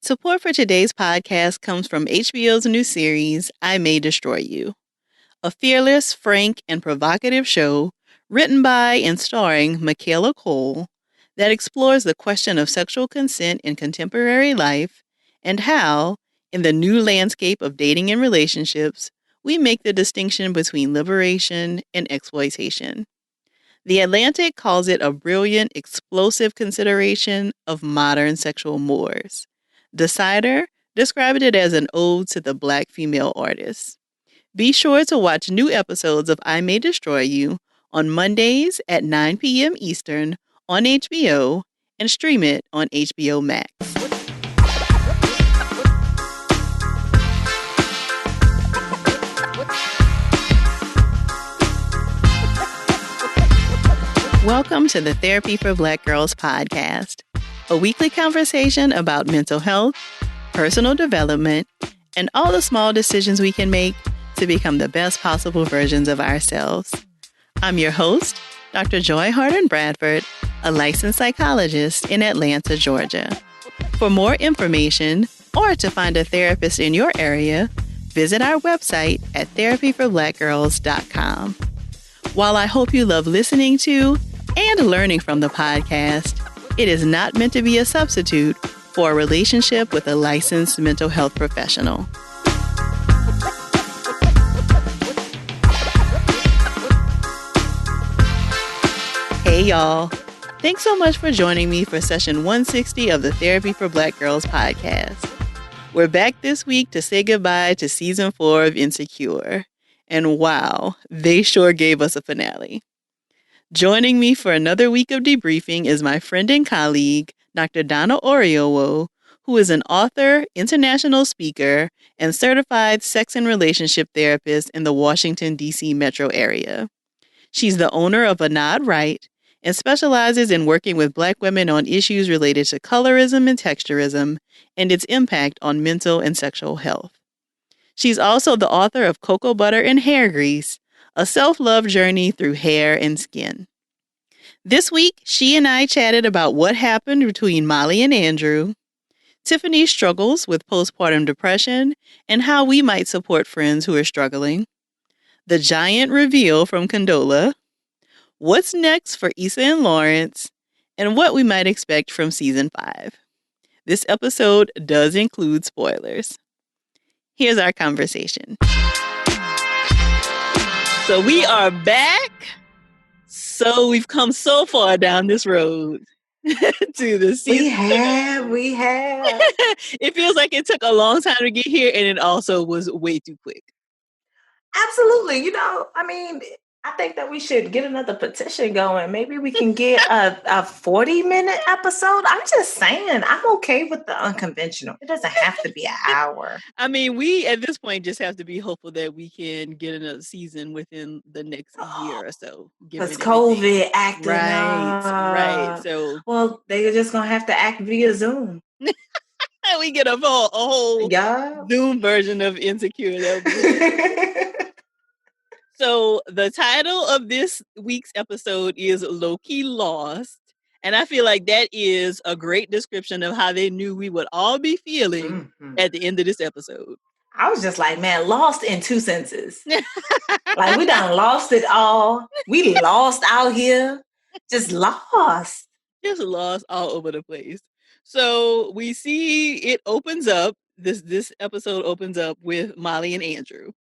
Support for today's podcast comes from HBO's new series, I May Destroy You, a fearless, frank, and provocative show written by and starring Michaela Cole that explores the question of sexual consent in contemporary life and how, in the new landscape of dating and relationships, we make the distinction between liberation and exploitation. The Atlantic calls it a brilliant, explosive consideration of modern sexual mores. Decider described it as an ode to the Black female artist. Be sure to watch new episodes of I May Destroy You on Mondays at 9 p.m. Eastern on HBO and stream it on HBO Max. Welcome to the Therapy for Black Girls podcast, a weekly conversation about mental health, personal development, and all the small decisions we can make to become the best possible versions of ourselves. I'm your host, Dr. Joy Harden Bradford, a licensed psychologist in Atlanta, Georgia. For more information or to find a therapist in your area, visit our website at therapyforblackgirls.com. While I hope you love listening to and learning from the podcast, it is not meant to be a substitute for a relationship with a licensed mental health professional. Hey y'all, thanks so much for joining me for session 160 of the Therapy for Black Girls podcast. We're back this week to say goodbye to season 4 of Insecure. And wow, they sure gave us a finale. Joining me for another week of debriefing is my friend and colleague, Dr. Donna Oriowo, who is an author, international speaker, and certified sex and relationship therapist in the Washington, D.C. metro area. She's the owner of A Nod Right and specializes in working with Black women on issues related to colorism and texturism and its impact on mental and sexual health. She's also the author of Cocoa Butter and Hair Grease, a self-love journey through hair and skin. This week, she and I chatted about what happened between Molly and Andrew, Tiffany's struggles with postpartum depression, and how we might support friends who are struggling, the giant reveal from Condola, what's next for Issa and Lawrence, and what we might expect from season 5. This episode does include spoilers. Here's our conversation. So we are back. So we've come so far down this road to the season. We have. It feels like it took a long time to get here, and it also was way too quick. Absolutely. I think that we should get another petition going. Maybe we can get a 40-minute episode. I'm just saying, I'm okay with the unconventional. It doesn't have to be an hour. I mean, we at this point just have to be hopeful that we can get another season within the next year or so. Because COVID acting Right. So, well, they're just gonna have to act via Zoom. We get a whole Zoom version of Insecure. So the title of this week's episode is Low-Key Lost. And I feel like that is a great description of how they knew we would all be feeling at the end of this episode. I was just like, man, lost in 2 senses. Like, we done lost it all. We lost out here. Just lost. Just lost all over the place. So we see it opens up. This episode opens up with Molly and Andrew.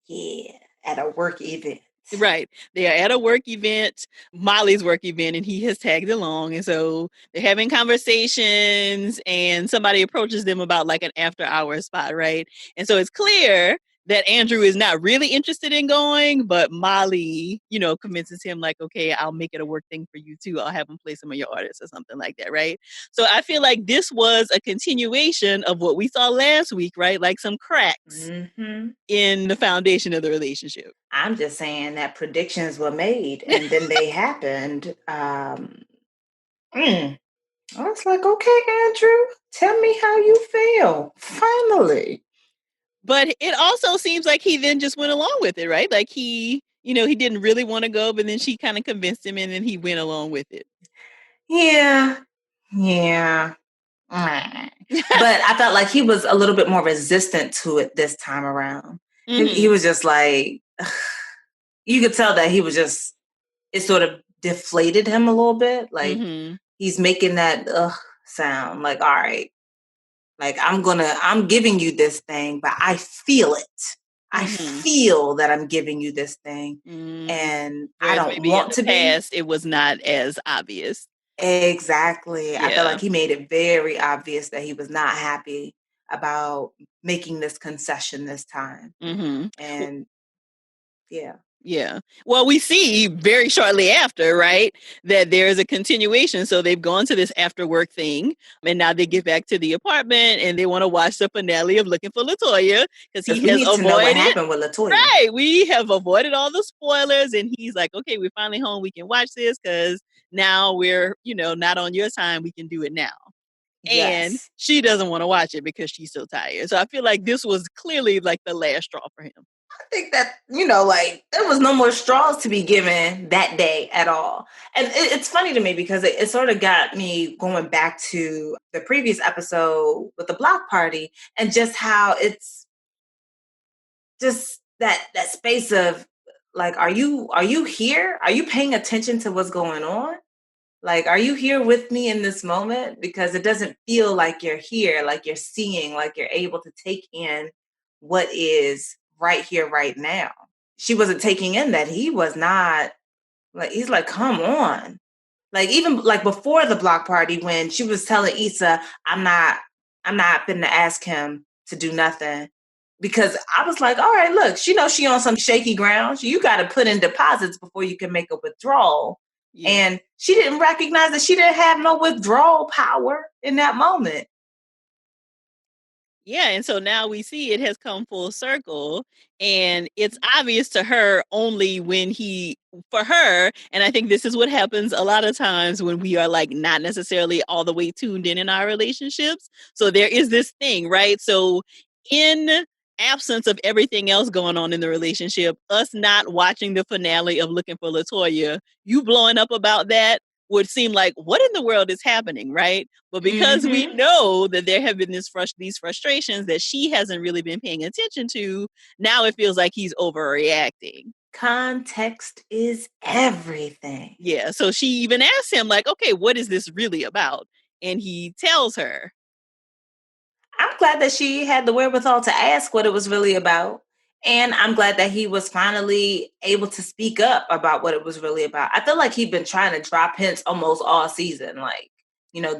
Yeah. At a work event. Right. They are at a work event, Molly's work event, and he has tagged along. And so they're having conversations and somebody approaches them about like an after hours spot, right? And so it's clear that Andrew is not really interested in going, but Molly, convinces him like, okay, I'll make it a work thing for you too. I'll have him play some of your artists or something like that, right? So I feel like this was a continuation of what we saw last week, right? Like some cracks in the foundation of the relationship. I'm just saying that predictions were made and then they happened. I was like, okay, Andrew, tell me how you feel. Finally. But it also seems like he then just went along with it, right? Like he didn't really want to go, but then she kind of convinced him and then he went along with it. Yeah. But I felt like he was a little bit more resistant to it this time around. He was just like, you could tell that he was just, it sort of deflated him a little bit. Like he's making that sound like, all right, like I'm giving you this thing, but I feel it. I feel that I'm giving you this thing and I Whereas don't maybe in want the to be. past, it was not as obvious. Exactly. I felt Yeah. like he made it very obvious that he was not happy about making this concession this time. And yeah. Yeah. Well, we see very shortly after, right, that there's a continuation. So they've gone to this after work thing, and now they get back to the apartment and they want to watch the finale of Looking for LaToya because he we has need to know what avoided. happened with LaToya. Right. We have avoided all the spoilers, and he's like, okay, we're finally home. We can watch this because now we're, not on your time. We can do it now. And Yes. she doesn't want to watch it because she's so tired. So I feel like this was clearly like the last straw for him. I think that, like there was no more straws to be given that day at all. And it's funny to me because it sort of got me going back to the previous episode with the block party and just how it's just that space of like, are you here? Are you paying attention to what's going on? Like, are you here with me in this moment? Because it doesn't feel like you're here, like you're seeing, like you're able to take in what is right here, right now. She wasn't taking in that he was not, like, he's like, come on. Like, even like before the block party, when she was telling Issa, I'm not finna ask him to do nothing. Because I was like, all right, look, she knows she on some shaky ground. You got to put in deposits before you can make a withdrawal. Yeah. And she didn't recognize that she didn't have no withdrawal power in that moment. Yeah, and so now we see it has come full circle, and it's obvious to her only when for her, and I think this is what happens a lot of times when we are like not necessarily all the way tuned in our relationships. So there is this thing, right? So in absence of everything else going on in the relationship, us not watching the finale of Looking for LaToya, you blowing up about that would seem like, what in the world is happening, right? But because we know that there have been these frustrations that she hasn't really been paying attention to, now it feels like he's overreacting. Context is everything. Yeah, so she even asks him, like, okay, what is this really about? And he tells her. I'm glad that she had the wherewithal to ask what it was really about. And I'm glad that he was finally able to speak up about what it was really about. I feel like he'd been trying to drop hints almost all season, like,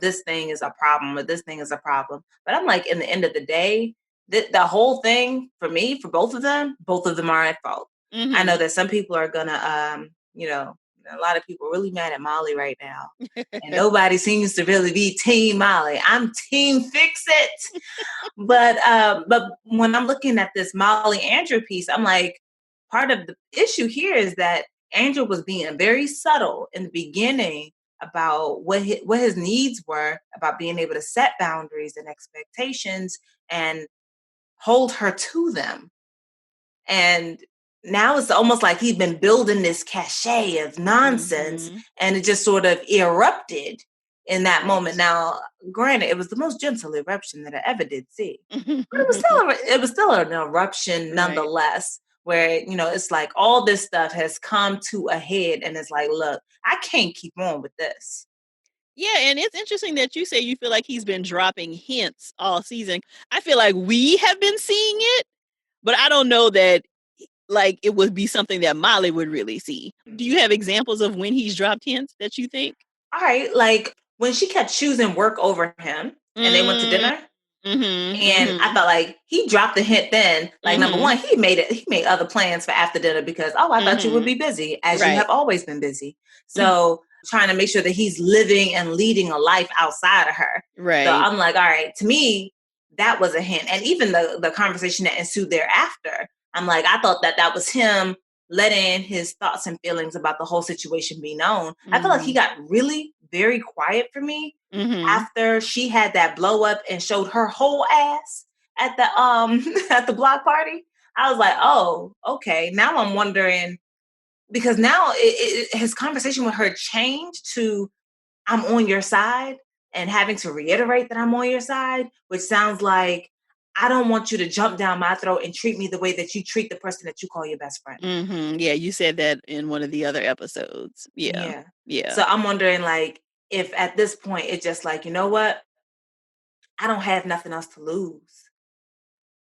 this thing is a problem or this thing is a problem. But I'm like, in the end of the day, the whole thing for me, for both of them are at fault. I know that some people are gonna, a lot of people are really mad at Molly right now. And nobody seems to really be team Molly. I'm team fix it. But when I'm looking at this Molly Andrew piece, I'm like, part of the issue here is that Andrew was being very subtle in the beginning about what his needs were, about being able to set boundaries and expectations and hold her to them. And now it's almost like he'd been building this cachet of nonsense and it just sort of erupted in that moment. Now, granted, it was the most gentle eruption that I ever did see. But it was still an eruption nonetheless, where, it's like all this stuff has come to a head and it's like, look, I can't keep on with this. Yeah, and it's interesting that you say you feel like he's been dropping hints all season. I feel like we have been seeing it, but I don't know that like it would be something that Molly would really see. Do you have examples of when he's dropped hints that you think? All right, like when she kept choosing work over him and they went to dinner. And I felt like he dropped the hint then. Like, number one, he made other plans for after dinner because, I thought you would be busy, as you have always been busy. So trying to make sure that he's living and leading a life outside of her. Right. So I'm like, all right, to me, that was a hint. And even the conversation that ensued thereafter, I'm like, I thought that was him letting his thoughts and feelings about the whole situation be known. I feel like he got really very quiet for me after she had that blow up and showed her whole ass at the at the block party. I was like, oh, okay. Now I'm wondering, because now his conversation with her changed to, I'm on your side. and having to reiterate that I'm on your side, which sounds like I don't want you to jump down my throat and treat me the way that you treat the person that you call your best friend. Yeah, you said that in one of the other episodes. Yeah. Yeah. Yeah. So I'm wondering, like, if at this point it's just like, you know what? I don't have nothing else to lose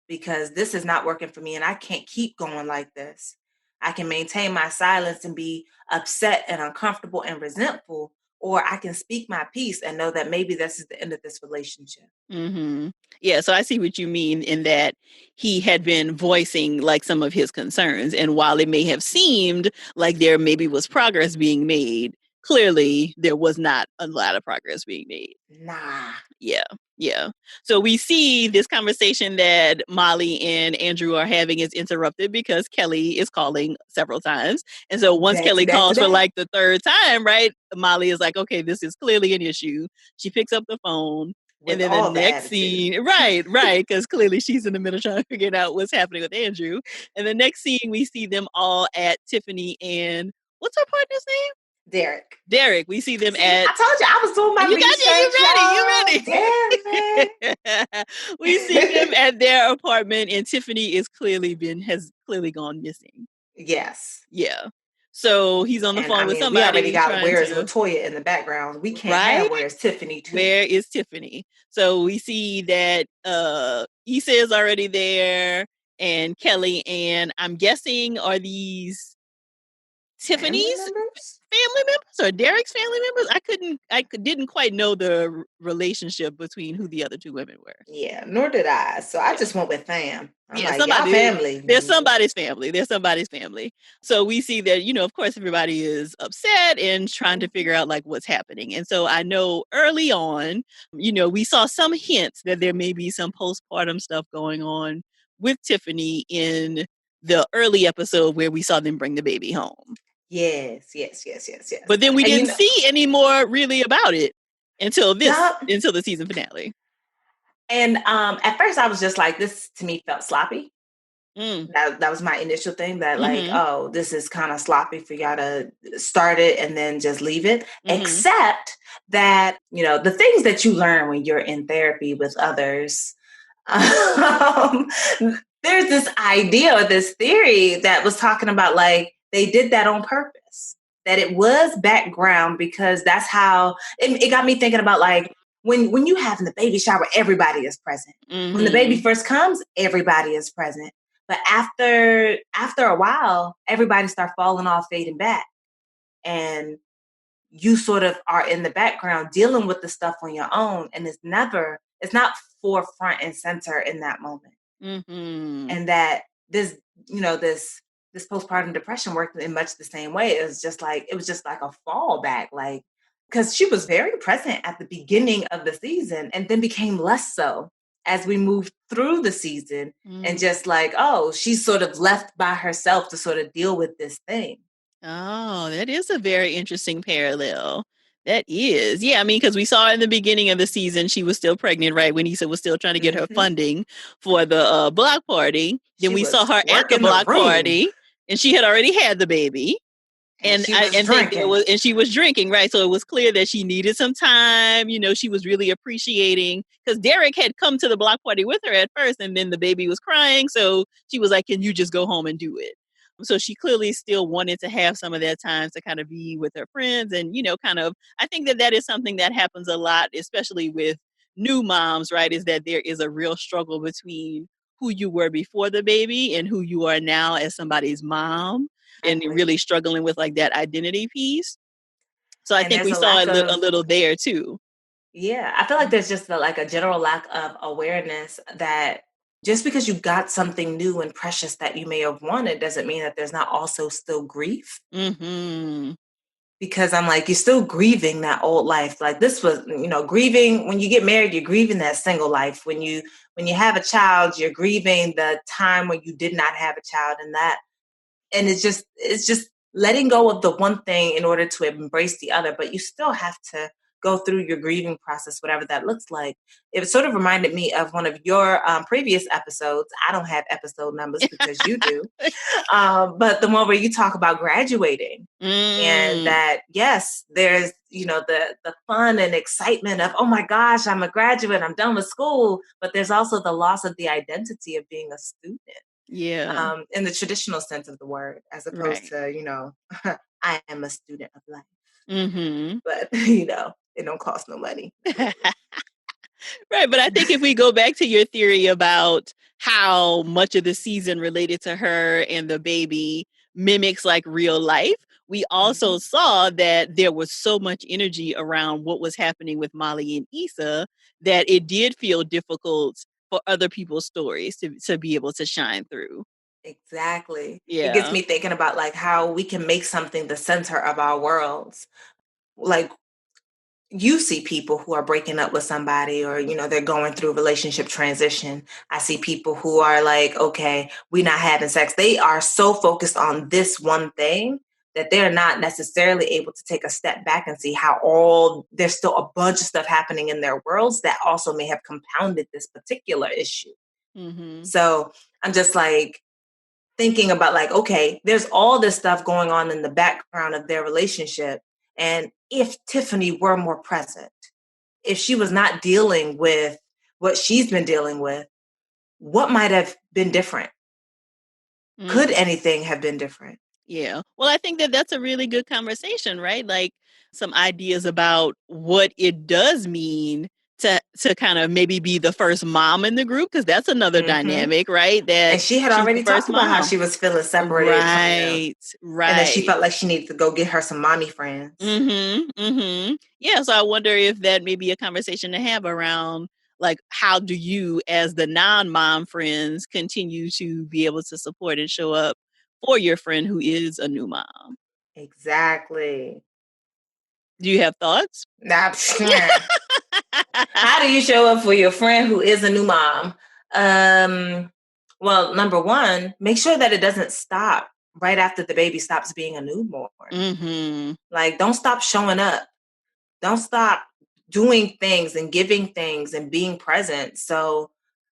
because this is not working for me and I can't keep going like this. I can maintain my silence and be upset and uncomfortable and resentful, or I can speak my piece and know that maybe this is the end of this relationship. Yeah, so I see what you mean in that he had been voicing like some of his concerns. And while it may have seemed like there maybe was progress being made, clearly there was not a lot of progress being made. Nah. Yeah. Yeah. So we see this conversation that Molly and Andrew are having is interrupted because Kelly is calling several times. And so once Kelly calls for like the third time, right? Molly is like, okay, this is clearly an issue. She picks up the phone. With And then all the next scene, right, because clearly she's in the middle trying to figure out what's happening with Andrew. And the next scene, we see them all at Tiffany and what's her partner's name? Derek. We see them at. I told you I was doing my research. You ready. We see them at their apartment, and Tiffany has clearly gone missing. Yes. Yeah. So he's on the phone with somebody. We already got Where's Latoya in the background. We can't have Where's Tiffany too. Where is Tiffany? So we see that Issa is already there, and Kelly, and I'm guessing are these Tiffany's family members or Derek's family members? I didn't quite know the relationship between who the other two women were. Yeah, nor did I. So I just went with fam. I'm like, y'all family. There's somebody's family. There's somebody's family. So we see that, of course, everybody is upset and trying to figure out like what's happening. And so I know early on, we saw some hints that there may be some postpartum stuff going on with Tiffany in the early episode where we saw them bring the baby home. Yes. But then we didn't see any more really about it until the season finale. And at first I was just like, this to me felt sloppy. That was my initial thing, that like, oh, this is kind of sloppy for y'all to start it and then just leave it. Except that, the things that you learn when you're in therapy with others, there's this idea or this theory that was talking about like they did that on purpose, that it was background because that's how it got me thinking about like when you have in the baby shower, everybody is present. When the baby first comes, everybody is present. But after a while, everybody starts falling off, fading back. And you sort of are in the background dealing with the stuff on your own. And it's not forefront and center in that moment. And that this postpartum depression worked in much the same way. It was just like a fallback, like, because she was very present at the beginning of the season and then became less so as we moved through the season. And just like, oh, she's sort of left by herself to sort of deal with this thing. Oh, that is a very interesting parallel. That is. Yeah, I mean, because we saw in the beginning of the season, she was still pregnant, right? When Issa was still trying to get her funding for the block party. Then we saw her at the block party, and she had already had the baby. And she was drinking, right? So it was clear that she needed some time. She was really appreciating, because Derek had come to the block party with her at first, and then the baby was crying. So she was like, can you just go home and do it? So she clearly still wanted to have some of that time to kind of be with her friends. And, I think that is something that happens a lot, especially with new moms, right? Is that there is a real struggle between who you were before the baby and who you are now as somebody's mom. And really struggling with like that identity piece. So I think we saw a little there too. Yeah, I feel like there's just a general lack of awareness that just because you got something new and precious that you may have wanted doesn't mean that there's not also still grief. Because I'm like, you're still grieving that old life. Like this was, grieving when you get married, you're grieving that single life. When you have a child, you're grieving the time when you did not have a child, and it's just letting go of the one thing in order to embrace the other. But you still have to go through your grieving process, whatever that looks like. It sort of reminded me of one of your previous episodes. I don't have episode numbers because you do. But the one where you talk about graduating. And that, yes, there's, the fun and excitement of, oh my gosh, I'm a graduate, I'm done with school. But there's also the loss of the identity of being a student. Yeah. In the traditional sense of the word, as opposed to, I am a student of life. Mm-hmm. But, it don't cost no money. Right. But I think if we go back to your theory about how much of the season related to her and the baby mimics like real life, we also saw that there was so much energy around what was happening with Molly and Issa that it did feel difficult for other people's stories to be able to shine through. Exactly. It gets Yeah. me thinking about like how we can make something the center of our worlds. Like, you see people who are breaking up with somebody, or they're going through relationship transition. I see people who are like, okay, we're not having sex. They are so focused on this one thing that they're not necessarily able to take a step back and see how there's still a bunch of stuff happening in their worlds that also may have compounded this particular issue. So I'm just like thinking about like, okay, there's all this stuff going on in the background of their relationship. And if Tiffany were more present, if she was not dealing with what she's been dealing with, what might have been different? Could anything have been different? Yeah. Well, I think that that's a really good conversation, right? Like some ideas about what it does mean to kind of maybe be the first mom in the group, because that's another dynamic, right? That And she had she's the already first talked about how mom. she was feeling separated from them. Right. And then she Right. felt like she needed to go get her some mommy friends. Yeah. So I wonder if that may be a conversation to have around like, how do you, as the non-mom friends, continue to be able to support and show up for your friend who is a new mom? Exactly. Do you have thoughts? How do you show up for your friend who is a new mom? Well, number one, make sure that it doesn't stop right after the baby stops being a newborn. Like, don't stop showing up. Don't stop doing things and giving things and being present. So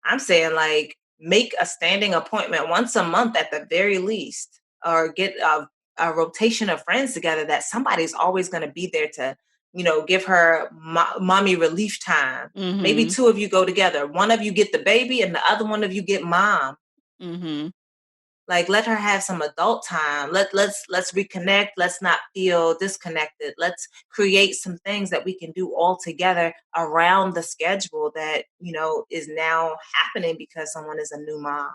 I'm saying, like, make a standing appointment once a month at the very least, or get a rotation of friends together that somebody's always going to be there to, give her mommy relief time. Maybe two of you go together. One of you get the baby and the other one of you get mom. Like, let her have some adult time. Let's reconnect. Let's not feel disconnected. Let's create some things that we can do all together around the schedule that, is now happening because someone is a new mom.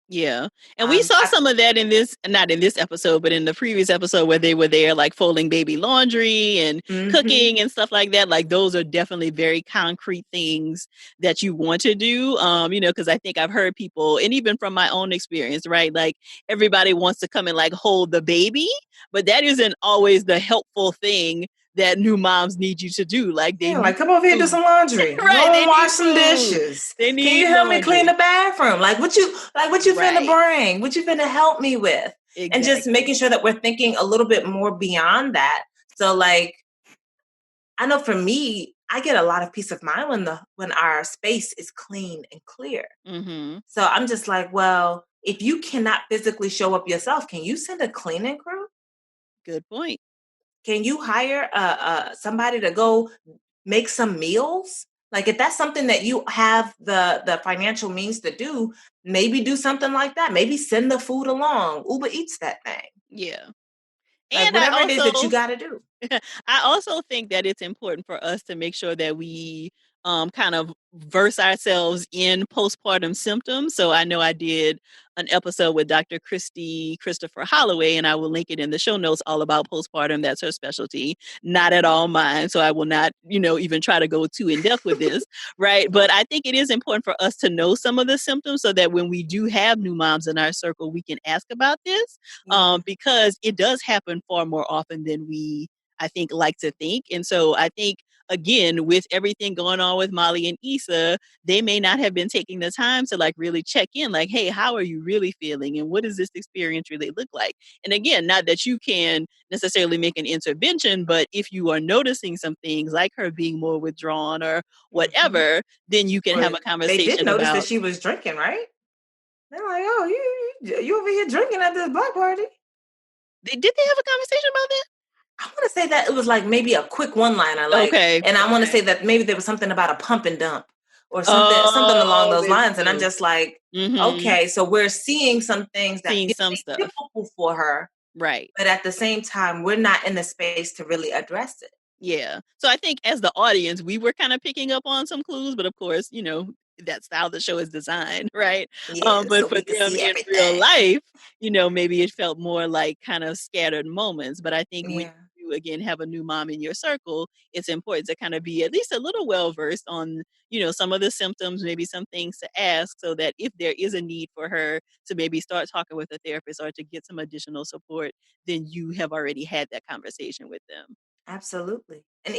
Yeah. And we saw some of that in this, not in this episode, but in the previous episode where they were there like folding baby laundry and cooking and stuff like that. Like those are definitely very concrete things that you want to do. Because I think I've heard people, and even from my own experience, right? Like everybody wants to come and like hold the baby, but that isn't always the helpful thing that new moms need you to do. Like they need come over here, do some laundry. right, go and wash some dishes. They need Can you help me clean the bathroom? Like what you finna bring? What you finna help me with? Exactly. And just making sure that we're thinking a little bit more beyond that. So like, I know for me, I get a lot of peace of mind when our space is clean and clear. So I'm just like, well, if you cannot physically show up yourself, can you send a cleaning crew? Good point. Can you hire somebody to go make some meals? Like if that's something that you have the financial means to do, maybe do something like that. Maybe send the food along. Uber Eats that thing. Yeah. Like and whatever it is that you got to do. I also think that it's important for us to make sure that we kind of verse ourselves in postpartum symptoms. So I know I did an episode with Dr. Christopher Holloway, and I will link it in the show notes, all about postpartum. That's her specialty, not at all mine. So I will not, even try to go too in depth with this, right? But I think it is important for us to know some of the symptoms so that when we do have new moms in our circle, we can ask about this, because it does happen far more often than we, I think, like to think. And so I think again, with everything going on with Molly and Issa, they may not have been taking the time to like really check in, like, hey, how are you really feeling? And what does this experience really look like? And again, not that you can necessarily make an intervention, but if you are noticing some things like her being more withdrawn or whatever, then you can Or have a they did conversation notice that about. she was drinking, right? They're like, oh, you over here drinking at this block party. Did they have a conversation about that? I want to say that it was like maybe a quick one-liner, like, Okay. and I want to Okay. say that maybe there was something about a pump and dump or something along Oh, those maybe lines. And I'm so. just like, Mm-hmm. okay, so we're seeing some things that Seeing feel some stuff. typical for her, Right. but at the same time, we're not in the space to really address it. Yeah. So I think as the audience, we were kind of picking up on some clues, but of course, that's how the show is designed, right? Yeah, But so for we can them see in real everything. life, maybe it felt more like kind of scattered moments. But I think when Yeah, you again have a new mom in your circle, it's important to kind of be at least a little well versed on, some of the symptoms, maybe some things to ask so that if there is a need for her to maybe start talking with a therapist or to get some additional support, then you have already had that conversation with them. absolutely. And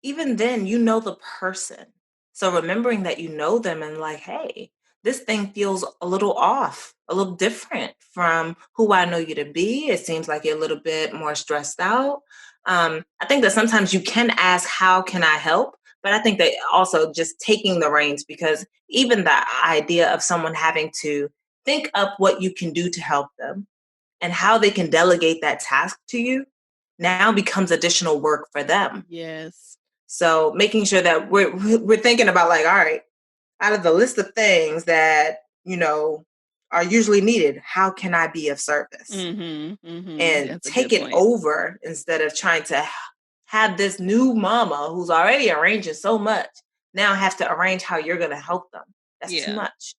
even then, you know the person. So remembering that you know them and like, hey, this thing feels a little off, a little different from who I know you to be. It seems like you're a little bit more stressed out. I think that sometimes you can ask, how can I help? But I think that also just taking the reins, because even the idea of someone having to think up what you can do to help them and how they can delegate that task to you now becomes additional work for them. Yes. So making sure that we're thinking about like, all right, out of the list of things that are usually needed, how can I be of service and That's a take good it point. over instead of trying to have this new mama who's already arranging so much now have to arrange how you're going to help them. That's too Yeah. much.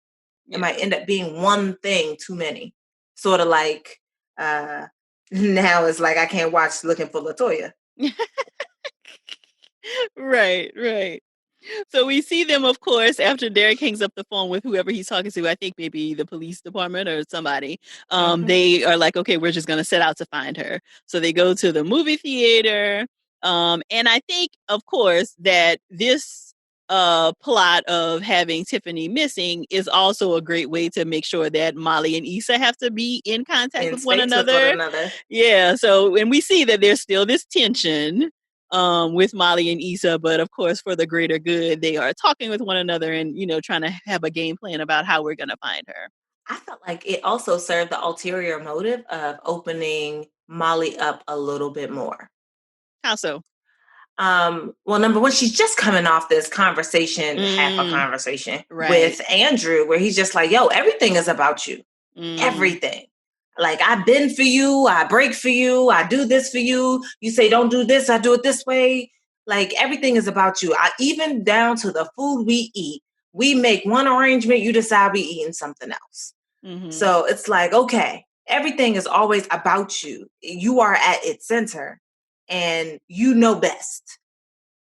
It Yeah. might end up being one thing too many. Sort of like uh now it's like I can't watch Looking for Latoya. Right, right. So we see them, of course, after Derek hangs up the phone with whoever he's talking to. I think maybe the police department or somebody. Mm-hmm. They are like, okay, we're just going to set out to find her. So they go to the movie theater. And I think, of course, that this plot of having Tiffany missing is also a great way to make sure that Molly and Issa have to be in contact In with one space with one another. another. Yeah. So, and we see that there's still this tension with Molly and Issa, but of course, for the greater good, they are talking with one another and, trying to have a game plan about how we're going to find her. I felt like it also served the ulterior motive of opening Molly up a little bit more. How so? Well, number one, she's just coming off this conversation, half a Mm, conversation right. with Andrew, where he's just like, yo, everything is about you. Mm, Everything. Like, I bend for you, I break for you, I do this for you. You say, don't do this, I do it this way. Like, everything is about you. Even down to the food we eat. We make one arrangement, you decide we eating something else. mm-hmm. So it's like, okay, everything is always about you. You are at its center and you know best.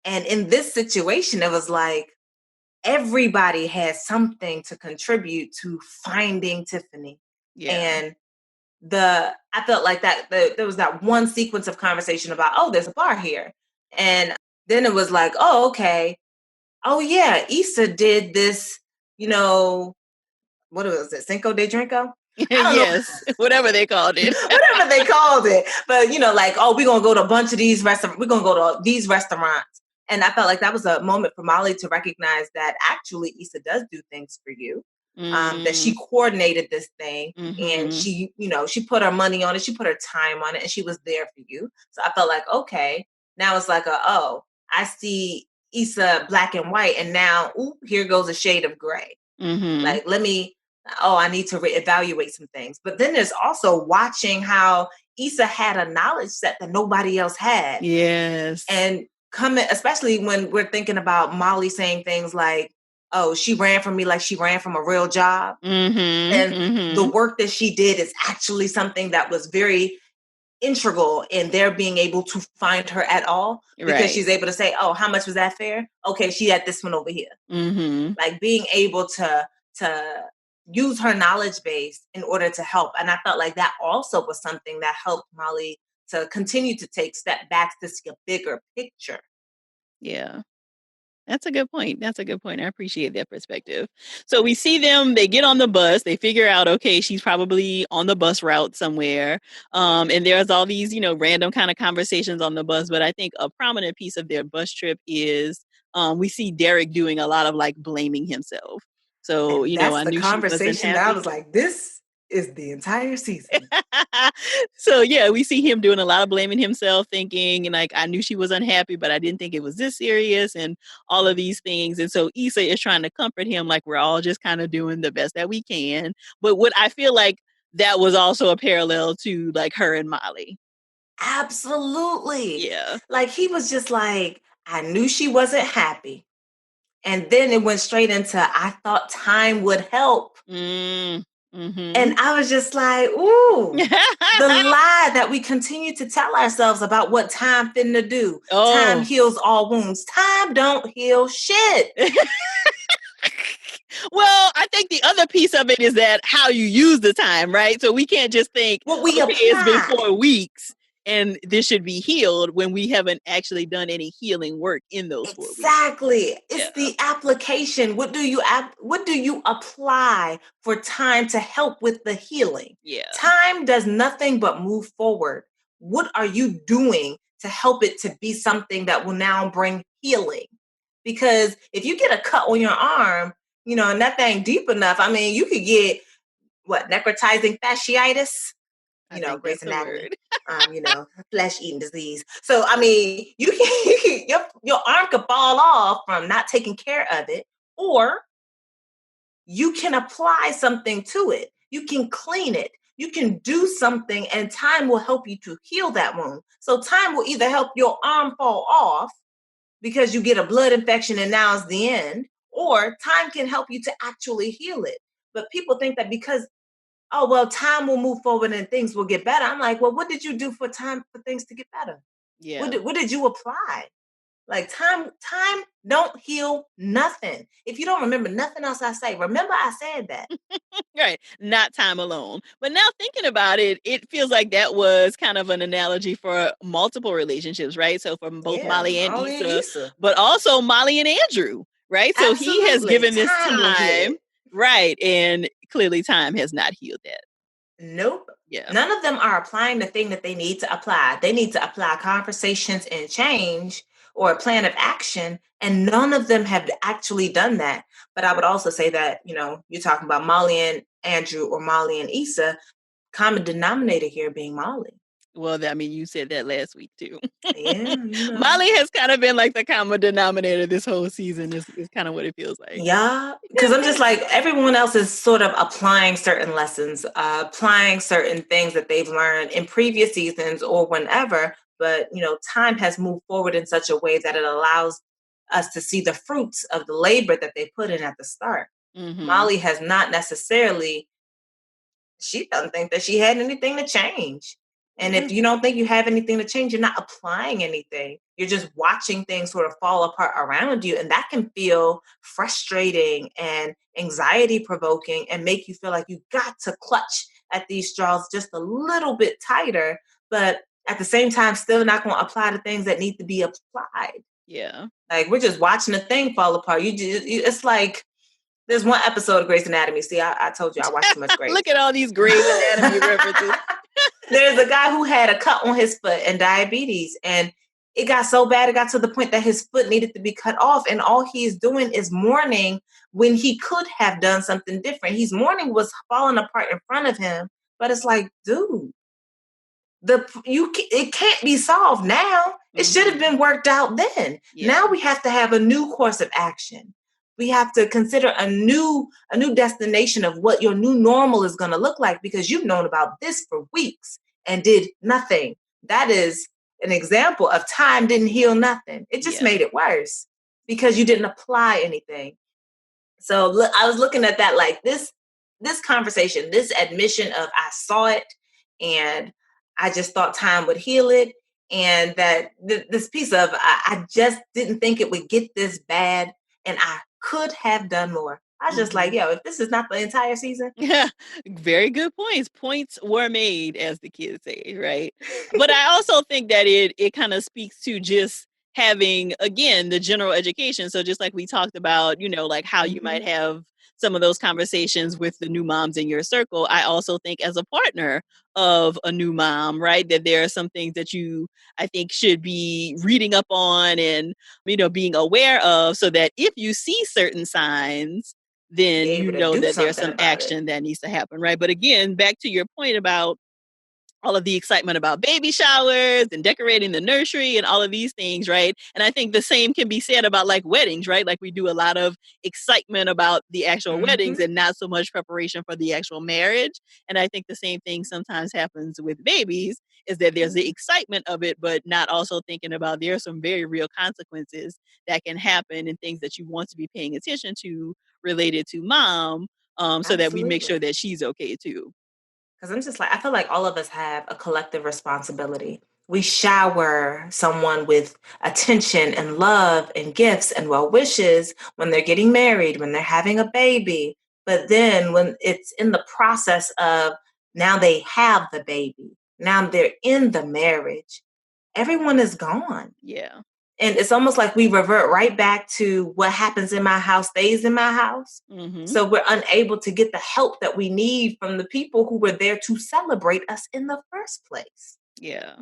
And in this situation, it was like everybody has something to contribute to finding Tiffany. Yeah. And I felt like that there was that one sequence of conversation about, oh, there's a bar here. And then it was like, oh, okay. Oh yeah, Issa did this, what was it, Cinco de Drinko? I don't know. Yes. Whatever they called it. Whatever they called it. But like, oh, we're gonna go to a bunch of these restaurants. We're gonna go to these restaurants. And I felt like that was a moment for Molly to recognize that actually Issa does do things for you. That she Mm, coordinated this thing and mm-hmm. she put her money on it, she put her time on it, and she was there for you. So I felt like, okay, now it's like I see Issa black and white, and now here goes a shade of gray. Mm-hmm. Like, I need to reevaluate some things. But then there's also watching how Issa had a knowledge set that nobody else had. Yes. And coming, especially when we're thinking about Molly saying things like, oh, she ran from me like she ran from a real job. Mm-hmm. And the Mm-hmm. work that she did is actually something that was very integral in their being able to find her at all, because Right. she's able to say, oh, how much was that fair? Okay, she had this one over here. Mm-hmm. Like being able to use her knowledge base in order to help. And I felt like that also was something that helped Molly to continue to take step backs to see a bigger picture. Yeah. That's a good point. That's a good point. I appreciate that perspective. So we see them, they get on the bus, they figure out, okay, she's probably on the bus route somewhere. And there's all these, random kind of conversations on the bus. But I think a prominent piece of their bus trip is we see Derek doing a lot of like blaming himself. So, And that's I the knew she wasn't conversation that I happy. was like, this is the entire season. So yeah, we see him doing a lot of blaming himself, thinking like, I knew she was unhappy, but I didn't think it was this serious, and all of these things. And so Issa is trying to comfort him, like we're all just kind of doing the best that we can. But what I feel like that was also a parallel to like her and Molly. Absolutely. Yeah. Like he was just like, I knew she wasn't happy. And then it went straight into, I thought time would help. Mm-hmm. And I was just like, ooh, the lie that we continue to tell ourselves about what time finna do. Oh. Time heals all wounds. Time don't heal shit. Well, I think the other piece of it is that how you use the time, right? So we can't just think, what we okay, apply. it's been 4 weeks and this should be healed when we haven't actually done any healing work in those 4 weeks. Exactly. It's the application. What do you apply for time to help with the healing? Yeah. Time does nothing but move forward. What are you doing to help it to be something that will now bring healing? Because if you get a cut on your arm, and that thing deep enough, I mean, you could get necrotizing fasciitis. Grey's Anatomy, flesh-eating disease. So, I mean, you can your arm could fall off from not taking care of it, or you can apply something to it. You can clean it. You can do something, and time will help you to heal that wound. So, time will either help your arm fall off because you get a blood infection and now it's the end, or time can help you to actually heal it. But people think that because time will move forward and things will get better. I'm like, well, what did you do for things to get better? Yeah. What did you apply? Like time don't heal nothing. If you don't remember nothing else I say, remember I said that. Right. Not time alone. But now thinking about it, it feels like that was kind of an analogy for multiple relationships, right? So from both Molly and Issa, but also Molly and Andrew, right? So he has given this time, right? And clearly time has not healed that. Nope. Yeah. None of them are applying the thing that they need to apply. They need to apply conversations and change or a plan of action, and none of them have actually done that. But I would also say that, you're talking about Molly and Andrew or Molly and Issa, common denominator here being Molly. Well, I mean, you said that last week too. Yeah, Molly has kind of been like the common denominator this whole season is kind of what it feels like. Yeah, because I'm just like, everyone else is sort of applying certain lessons, applying certain things that they've learned in previous seasons or whenever. But, time has moved forward in such a way that it allows us to see the fruits of the labor that they put in at the start. Mm-hmm. Molly has not necessarily, she doesn't think that she had anything to change. And if you don't think you have anything to change, you're not applying anything. You're just watching things sort of fall apart around you. And that can feel frustrating and anxiety provoking and make you feel like you got to clutch at these straws just a little bit tighter. But at the same time, still not going to apply the things that need to be applied. Yeah. Like we're just watching a thing fall apart. It's like, there's one episode of Grey's Anatomy. See, I told you I watch too much Grey's. Look at all these Grey's Anatomy references. There's a guy who had a cut on his foot and diabetes, and it got so bad, it got to the point that his foot needed to be cut off, and all he's doing is mourning when he could have done something different. He's mourning what's falling apart in front of him, but it's like, dude, it can't be solved now. It should have been worked out then. Yeah. Now we have to have a new course of action. We have to consider a new destination of what your new normal is going to look like, because you've known about this for weeks and did nothing. That is an example of time didn't heal nothing. It just made it worse because you didn't apply anything. So I was looking at that like this conversation, this admission of I saw it and I just thought time would heal it. And that this piece of I just didn't think it would get this bad, and I could have done more. I was just like, if this is not the entire season. Yeah, very good points. Points were made, as the kids say, right? But I also think that it kind of speaks to just having, again, the general education. So just like we talked about, like how you might have some of those conversations with the new moms in your circle, I also think as a partner of a new mom, right, that there are some things that you, I think, should be reading up on and, being aware of, so that if you see certain signs, Be then able to do that there's something some about it. action that needs to happen, right? But again, back to your point about all of the excitement about baby showers and decorating the nursery and all of these things, right? And I think the same can be said about like weddings, right? Like we do a lot of excitement about the actual weddings and not so much preparation for the actual marriage. And I think the same thing sometimes happens with babies, is that there's the excitement of it, but not also thinking about there are some very real consequences that can happen and things that you want to be paying attention to related to mom, so that we make sure that she's okay too. Because I'm just like, I feel like all of us have a collective responsibility. We shower someone with attention and love and gifts and well wishes when they're getting married, when they're having a baby. But then when it's in the process of now they have the baby, now they're in the marriage, everyone is gone. Yeah. And it's almost like we revert right back to what happens in my house stays in my house. So we're unable to get the help that we need from the people who were there to celebrate us in the first place. Yeah.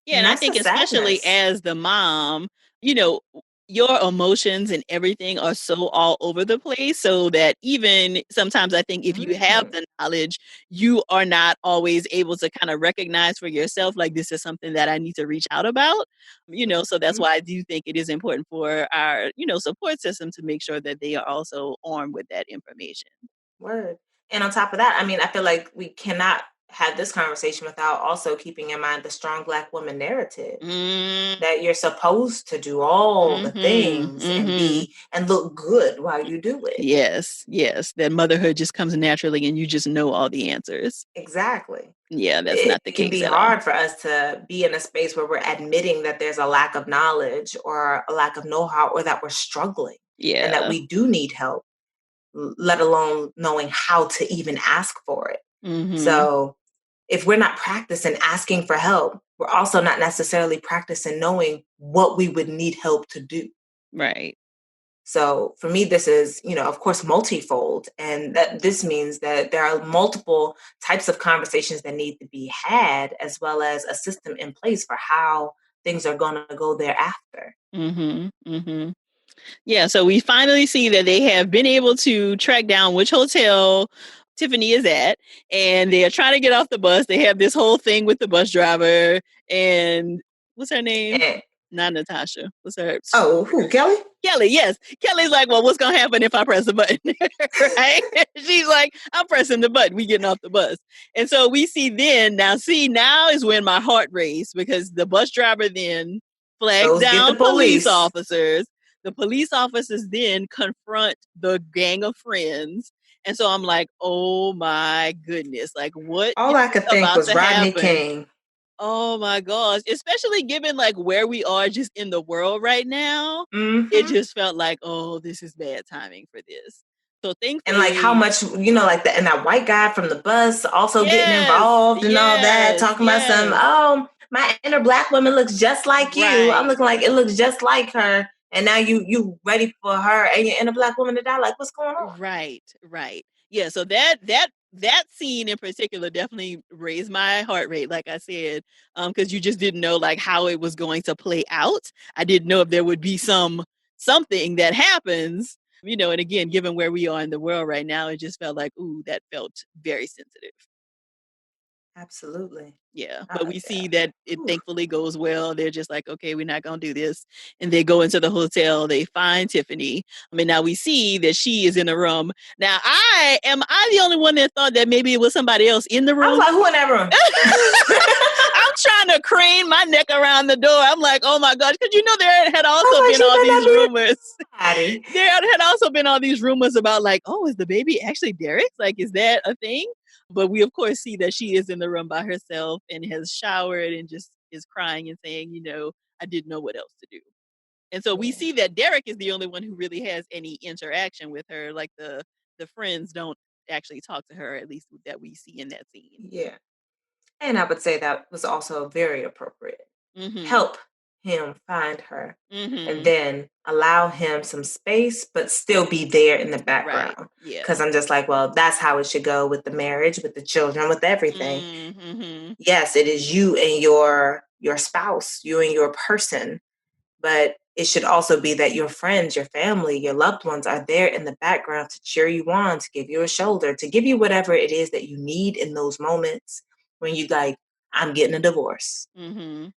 Yeah, And and I that's the think especially sadness. as the mom, your emotions and everything are so all over the place, so that even sometimes I think if you have the knowledge, you are not always able to kind of recognize for yourself, like, this is something that I need to reach out about, so that's why I do think it is important for our, support system to make sure that they are also armed with that information. Word. And on top of that, I mean, I feel like we cannot have this conversation without also keeping in mind the strong Black woman narrative. That you're supposed to do all the things and be and look good while you do it. Yes, yes. That motherhood just comes naturally and you just know all the answers. Exactly. Yeah, that's It not the can case be at all. hard for us to be in a space where we're admitting that there's a lack of knowledge or a lack of know-how or that we're struggling and that Yeah. we do need help, let alone knowing how to even ask for it. So if we're not practicing asking for help, we're also not necessarily practicing knowing what we would need help to do. Right. So for me, this is, of course, multifold. And that this means that there are multiple types of conversations that need to be had, as well as a system in place for how things are going to go thereafter. Yeah, so we finally see that they have been able to track down which hotel Tiffany is at, and they are trying to get off the bus. They have this whole thing with the bus driver, and what's her name? And, Not Natasha. What's her? oh, who, Kelly? Kelly, yes. Kelly's like, well, what's gonna happen if I press the button? Right? She's like, I'm pressing the button. We getting off the bus. And so we see now is when my heart raced, because the bus driver then flags Goes get the down police police. officers. The police officers then confront the gang of friends. And so I'm like, oh my goodness, like what All is I could think about was to Rodney happen? King. Oh my gosh. Especially given like where we are just in the world right now. It Mm-hmm. just felt like, oh, this is bad timing for this. So And like how thankfully, much, like that, and that white guy from the bus also getting yes, involved and all that, yes, talking about some, yes. oh, my inner Black woman looks just like you. I'm Right, looking like it looks just like her. And now you ready for her and your inner Black woman to die. Like, what's going on? right, right. Yeah, so that scene in particular definitely raised my heart rate, like I said, because you just didn't know like how it was going to play out. I didn't know if there would be something that happens, and again, given where we are in the world right now, it just felt like, ooh, that felt very sensitive. Absolutely. Yeah, but we Yeah. see that it thankfully goes well. They're just like, okay, we're not gonna do this, and they go into the hotel. They find Tiffany. I mean, now we see that she is in a room. Now, I the only one that thought that maybe it was somebody else in the I was room? like, who in that room? I'm trying to crane my neck around the door. I'm like, oh my gosh, because there had also I was been like, all these rumors. she There had also been all these rumors about like, oh, is the baby actually Derek's? Like, is that a thing? But we of course see that she is in the room by herself and has showered and just is crying and saying, I didn't know what else to do. And so we see that Derek is the only one who really has any interaction with her. Like the friends don't actually talk to her, at least that we see in that scene. Yeah. And I would say that was also very appropriate. Mm-hmm. Help him find her, and Mm-hmm. then allow him some space, but still be there in the Right. background. Yeah. Because I'm just like, well, that's how it should go with the marriage, with the children, with everything. Mm-hmm. Yes, it is you and your spouse, you and your person, but it should also be that your friends, your family, your loved ones are there in the background to cheer you on, to give you a shoulder, to give you whatever it is that you need in those moments when you like, I'm getting a divorce. Mm-hmm.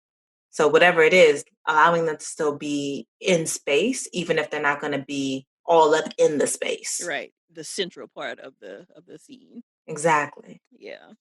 So whatever it is, allowing them to still be in space, even if they're not going to be all up in the space. Right. The central part of the scene. Exactly. Yeah.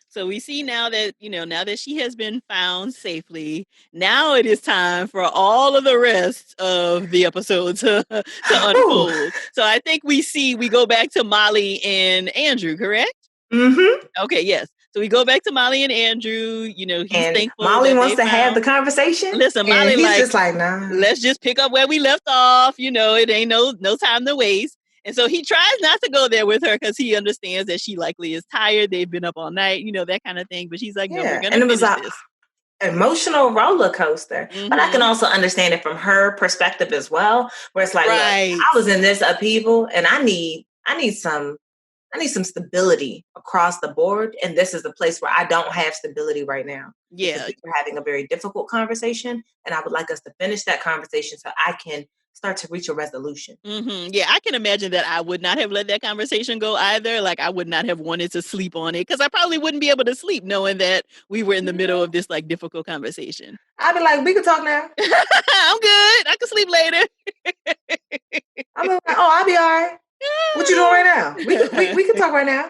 So we see now that, now that she has been found safely, now it is time for all of the rest of the episode to unfold. So I think we go back to Molly and Andrew, correct? Mm-hmm. Okay, yes. So we go back to Molly and Andrew. He's And thankful Molly that wants they to have the found. conversation. Listen, and Molly he's just like, nah. Let's just pick up where we left off. It ain't no time to waste. And so he tries not to go there with her because he understands that she likely is tired. They've been up all night, that kind of thing. But she's like, no, we're going to finish this. Emotional roller coaster. Mm-hmm. But I can also understand it from her perspective as well, where it's like, right. Look, I was in this upheaval and I need some stability across the board. And this is the place where I don't have stability right now. Yeah. Because we're having a very difficult conversation. And I would like us to finish that conversation so I can start to reach a resolution. Mm-hmm. Yeah, I can imagine that I would not have let that conversation go either. Like, I would not have wanted to sleep on it because I probably wouldn't be able to sleep knowing that we were in the middle of this like difficult conversation. I'd be like, we can talk now. I'm good. I can sleep later. I'm like, oh, I'll be all right. What you doing right now? We can talk right now.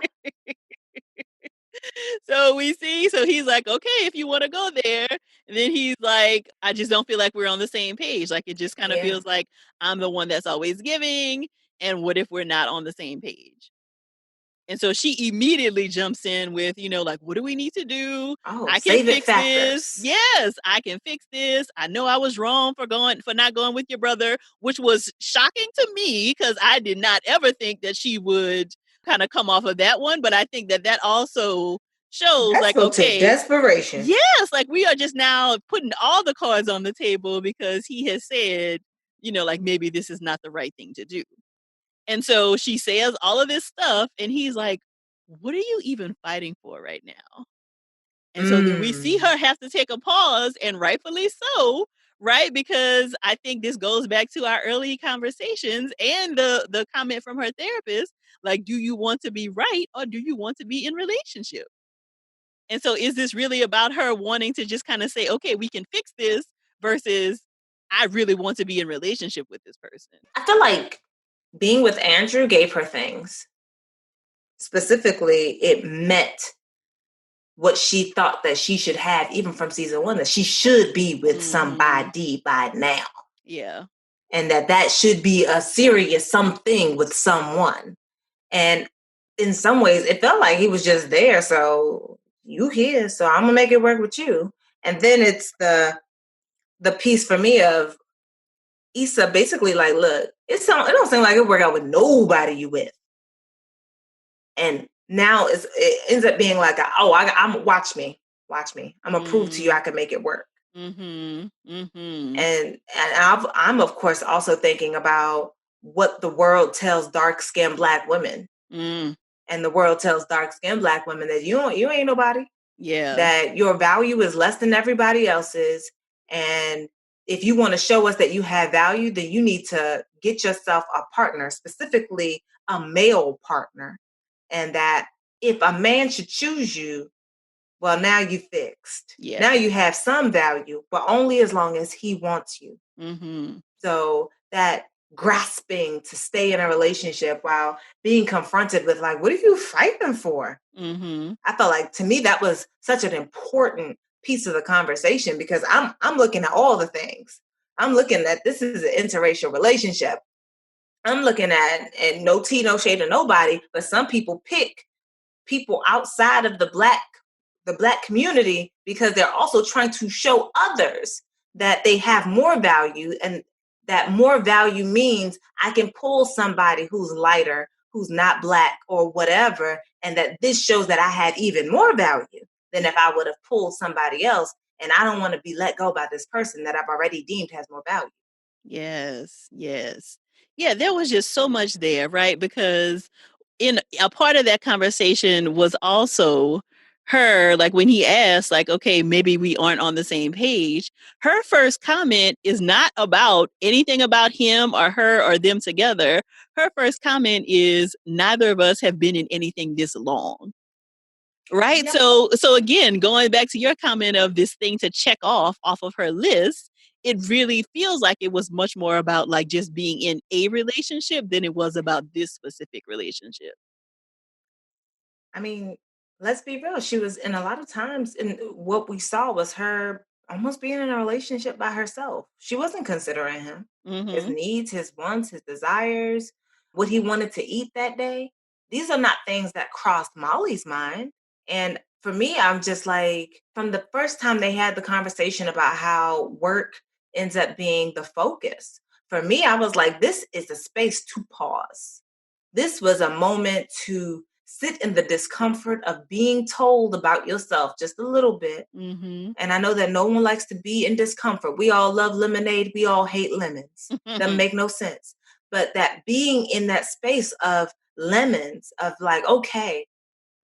So he's like, okay, if you want to go there. And then he's like, I just don't feel like we're on the same page. Like, it just kind of feels like I'm the one that's always giving. And what if we're not on the same page? And so she immediately jumps in with, like, what do we need to do? Oh, I can fix factors. this. Yes, I can fix this. I know I was wrong for not going with your brother, which was shocking to me because I did not ever think that she would kind of come off of that one. But I think that also shows that's like, okay, desperation. Yes, like we are just now putting all the cards on the table because he has said, like maybe this is not the right thing to do. And so she says all of this stuff and he's like, what are you even fighting for right now? And so then we see her have to take a pause, and rightfully so, right? Because I think this goes back to our early conversations and the comment from her therapist, like, do you want to be right or do you want to be in relationship? And so is this really about her wanting to just kind of say, okay, we can fix this versus I really want to be in relationship with this person? I feel like being with Andrew gave her things. Specifically, it met what she thought that she should have, even from season 1, that she should be with somebody by now. Yeah. And that should be a serious something with someone. And in some ways, it felt like he was just there. So you here, so I'm gonna make it work with you. And then it's the piece for me of Issa basically like, look, it don't seem like it work out with nobody you with. And now it ends up being like, I'm watch me. I'm gonna prove to you I can make it work. Mm-hmm. Mm-hmm. And I'm of course also thinking about what the world tells dark-skinned Black women. And the world tells dark-skinned Black women that you ain't nobody. Yeah. That your value is less than everybody else's. And if you want to show us that you have value, then you need to get yourself a partner, specifically a male partner. And that if a man should choose you, well, now you fixed. Yeah. Now you have some value, but only as long as he wants you. Mm-hmm. So that grasping to stay in a relationship while being confronted with like, what are you fighting for? Mm-hmm. I felt like, to me, that was such an important piece of the conversation because I'm looking at all the things. I'm looking at this is an interracial relationship. I'm looking at, and no tea, no shade to nobody, but some people pick people outside of the black community because they're also trying to show others that they have more value, and that more value means I can pull somebody who's lighter, who's not Black or whatever, and that this shows that I have even more value than if I would have pulled somebody else. And I don't want to be let go by this person that I've already deemed has more value. Yes, yes. Yeah, there was just so much there, right? Because in a part of that conversation was also her, like when he asked, like, okay, maybe we aren't on the same page. Her first comment is not about anything about him or her or them together. Her first comment is, neither of us have been in anything this long. Right. Yep. So again, going back to your comment of this thing to check off of her list, it really feels like it was much more about like just being in a relationship than it was about this specific relationship. I mean, let's be real. She was, in a lot of times, and what we saw was her almost being in a relationship by herself. She wasn't considering him, his Mm-hmm. needs, his wants, his desires, what he wanted to eat that day. These are not things that crossed Molly's mind. And for me, I'm just like, from the first time they had the conversation about how work ends up being the focus, for me, I was like, this is a space to pause. This was a moment to sit in the discomfort of being told about yourself just a little bit. Mm-hmm. And I know that no one likes to be in discomfort. We all love lemonade. We all hate lemons. Doesn't make no sense. But that being in that space of lemons, of like, okay,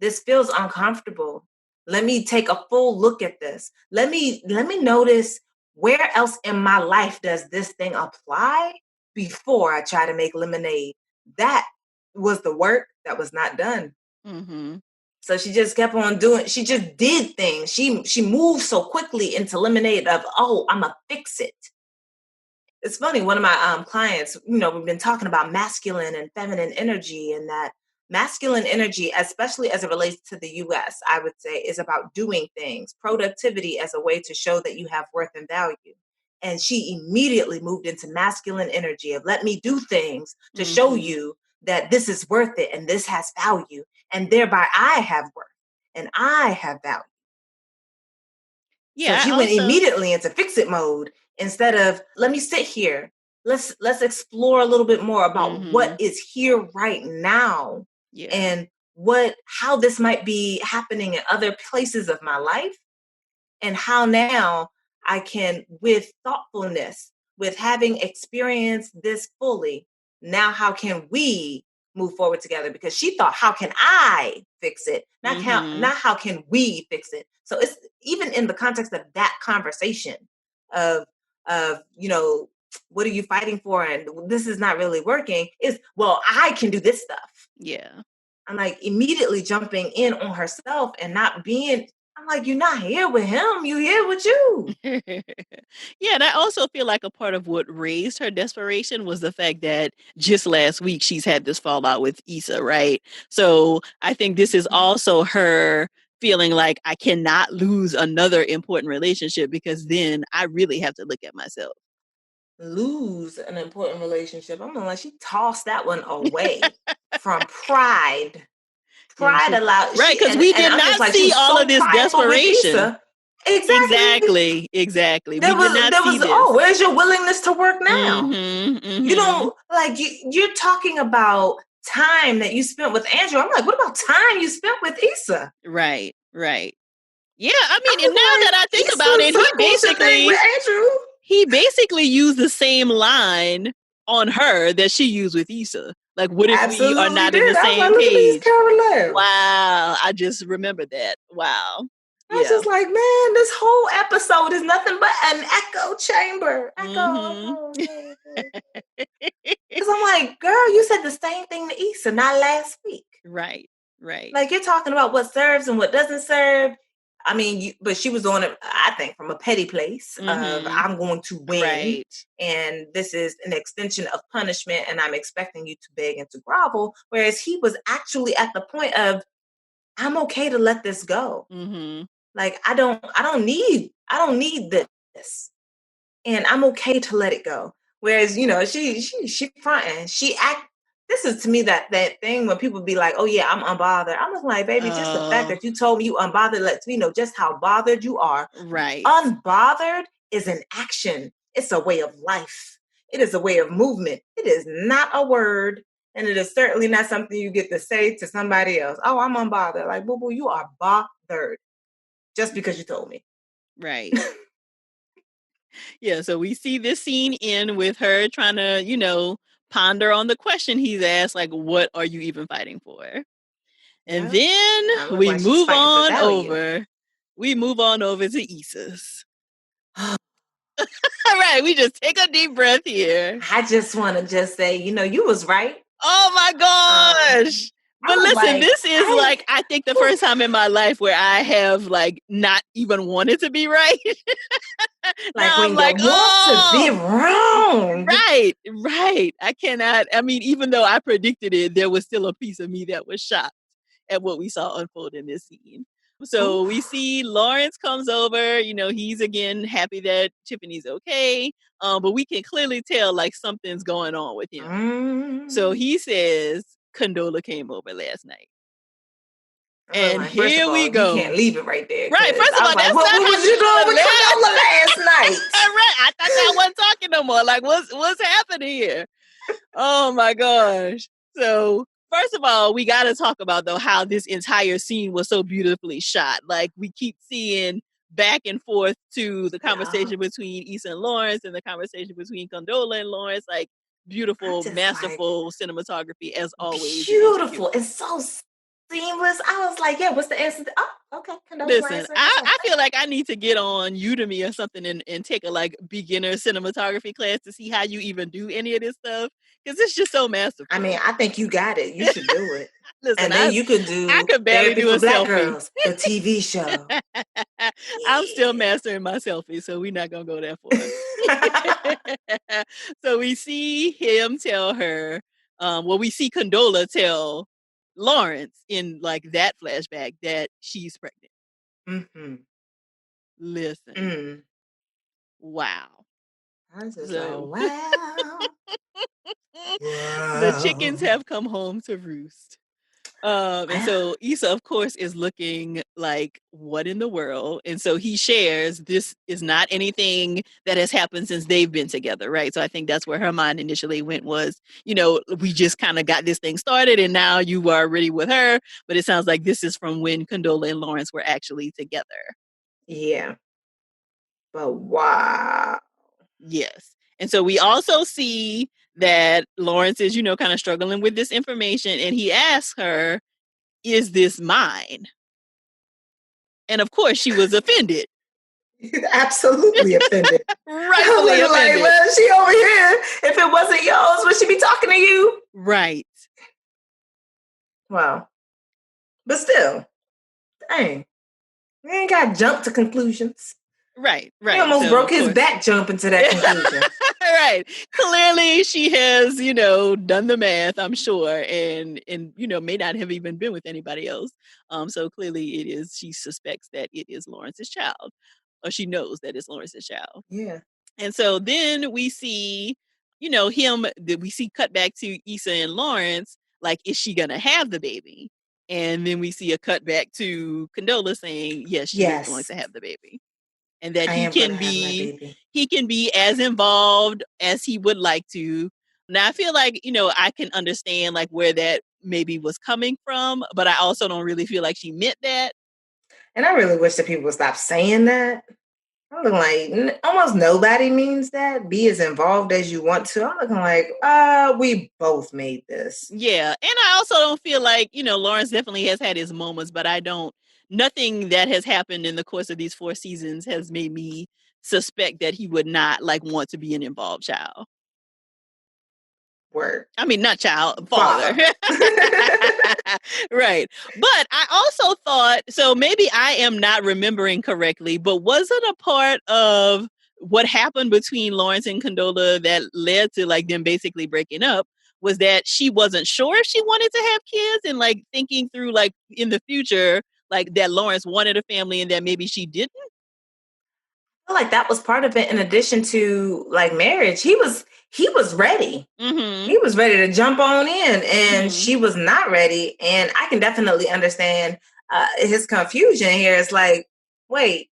this feels uncomfortable. Let me take a full look at this. Let me notice, where else in my life does this thing apply before I try to make lemonade. That was the work that was not done. Mm-hmm. So she just kept on doing, she just did things. She moved so quickly into lemonade of, oh, I'ma fix it. It's funny, one of my clients, we've been talking about masculine and feminine energy, and that masculine energy, especially as it relates to the US, I would say, is about doing things, productivity as a way to show that you have worth and value. And she immediately moved into masculine energy of, let me do things to show Mm-hmm. you that this is worth it and this has value, and thereby I have worth and I have value. So Yeah, I she went also immediately into fix it mode instead of, let me sit here. Let's explore a little bit more about what mm-hmm. is here right now, Yeah. and how this might be happening in other places of my life, and how now I can, with thoughtfulness, with having experienced this fully, now how can we move forward together? Because she thought, how can I fix it? Mm-hmm. Not how can we fix it? So it's even in the context of that conversation of what are you fighting for? And this is not really working. Is, well, I can do this stuff. Yeah. I'm like immediately jumping in on herself and not being, I'm like, you're not here with him, you here with you. Yeah, and I also feel like a part of what raised her desperation was the fact that just last week she's had this fallout with Issa, right? So I think this is also her feeling like I cannot lose another important relationship because then I really have to look at myself. Lose an important relationship. I'm gonna let you toss that one away from pride. Yeah, Pride allowed right, she because we and did I'm just not like, she see was all of so this prideful with desperation. Issa. Exactly. Exactly. We There did was not there see was oh, this. where's your willingness to work now? Mm-hmm. You Mm-hmm. don't like you're talking about time that you spent with Andrew. I'm like, what about time you spent with Issa? Right, right. Yeah, I I mean, and now was that I like, think about Issa it, circles the thing with Andrew. he basically used the same line on her that she used with Issa. Like, what if we are Absolutely not in the did. I was like, same look at these page? parallels. Wow, I just remember that. Wow. I was Yeah. just like, man, this whole episode is nothing but an echo chamber. Mm-hmm. Echo. Because I'm like, girl, you said the same thing to Issa, not last week. Right, right. Like, you're talking about what serves and what doesn't serve. I mean, but she was on it, I think, from a petty place of, Mm-hmm. I'm going to win. Right. And this is an extension of punishment, and I'm expecting you to beg and to grovel. Whereas he was actually at the point of, I'm okay to let this go. Mm-hmm. Like, I don't need this. And I'm okay to let it go. Whereas, she fronting. This is to me that thing when people be like, oh yeah, I'm unbothered. I'm just like, baby, just the fact that you told me you unbothered lets me know just how bothered you are. Right. Unbothered is an action. It's a way of life. It is a way of movement. It is not a word. And it is certainly not something you get to say to somebody else. Oh, I'm unbothered. Like, boo boo, you are bothered just because you told me. Right. Yeah, so we see this scene end with her trying to, ponder on the question he's asked, like, what are you even fighting for? And Yeah. then I look like she's fighting for value. we move on over to Issa's. All right, we just take a deep breath here. I just want to just say, you was right. Oh my gosh. But listen, like, this is I think the first time in my life where I have not even wanted to be right. like Now when I'm you like, want to be wrong. Right. I cannot. I mean, even though I predicted it, there was still a piece of me that was shocked at what we saw unfold in this scene. So we see Lawrence comes over, he's again happy that Tiffany's okay. But we can clearly tell something's going on with him. So he says Condola came over last night. And like, here we go. You can't leave it right there. Right. First of all, that's what was you doing with Condola last night? Right. I thought I wasn't talking no more. Like, what's happening here? Oh my gosh. So first of all, we got to talk about though how this entire scene was so beautifully shot. Like we keep seeing back and forth to the conversation between Issa and Lawrence and the conversation between Condola and Lawrence. Like beautiful, masterful cinematography as always. Beautiful. It's so seamless. I was like, yeah, what's the answer? Oh, okay. Listen, I feel like I need to get on Udemy or something and take a beginner cinematography class to see how you even do any of this stuff. Because it's just so masterful. I mean, I think you got it. You should do it. Listen, and then you could do I could barely do a Black selfie. Girls, the TV show. I'm still mastering my selfie, so we're not gonna go that far. So we see him tell her, we see Condola tell Lawrence in that flashback that she's pregnant. Mm-hmm. Listen. Wow. I was just wow. The chickens have come home to roost. And so Issa, of course, is looking like, what in the world? And so he shares this is not anything that has happened since they've been together, right? So I think that's where her mind initially went was, we just kind of got this thing started and now you are already with her. But it sounds like this is from when Condola and Lawrence were actually together. Yeah. But wow. Yes. And so we also see that Lawrence is, kind of struggling with this information. And he asks her, is this mine? And of course, she was offended. Absolutely offended. Rightfully offended. Like, well, she over here. If it wasn't yours, would she be talking to you? Right. Wow. But still, dang. We ain't got to jump to conclusions. Right. He almost broke his back jumping to that conclusion. Right. Clearly, she has, done the math, I'm sure, and may not have even been with anybody else. So clearly, she suspects that it is Lawrence's child, or she knows that it's Lawrence's child. Yeah. And so then we see, him. We see cut back to Issa and Lawrence. Like, is she gonna have the baby? And then we see a cut back to Condola saying, yes, she is going to have the baby. And that he can be as involved as he would like to. Now I feel like, I can understand where that maybe was coming from, but I also don't really feel like she meant that. And I really wish that people would stop saying that. I'm looking like almost nobody means that. Be as involved as you want to. I'm looking like, we both made this. Yeah. And I also don't feel like, Lawrence definitely has had his moments, but nothing that has happened in the course of these 4 seasons has made me suspect that he would not want to be an involved child. Word. I mean, not child, father. Right. But I also thought, so maybe I am not remembering correctly, but wasn't a part of what happened between Lawrence and Condola that led to them basically breaking up was that she wasn't sure if she wanted to have kids and thinking through in the future, that Lawrence wanted a family and that maybe she didn't? I feel like that was part of it in addition to marriage. He was ready. Mm-hmm. He was ready to jump on in and she was not ready. And I can definitely understand his confusion here. It's like, wait,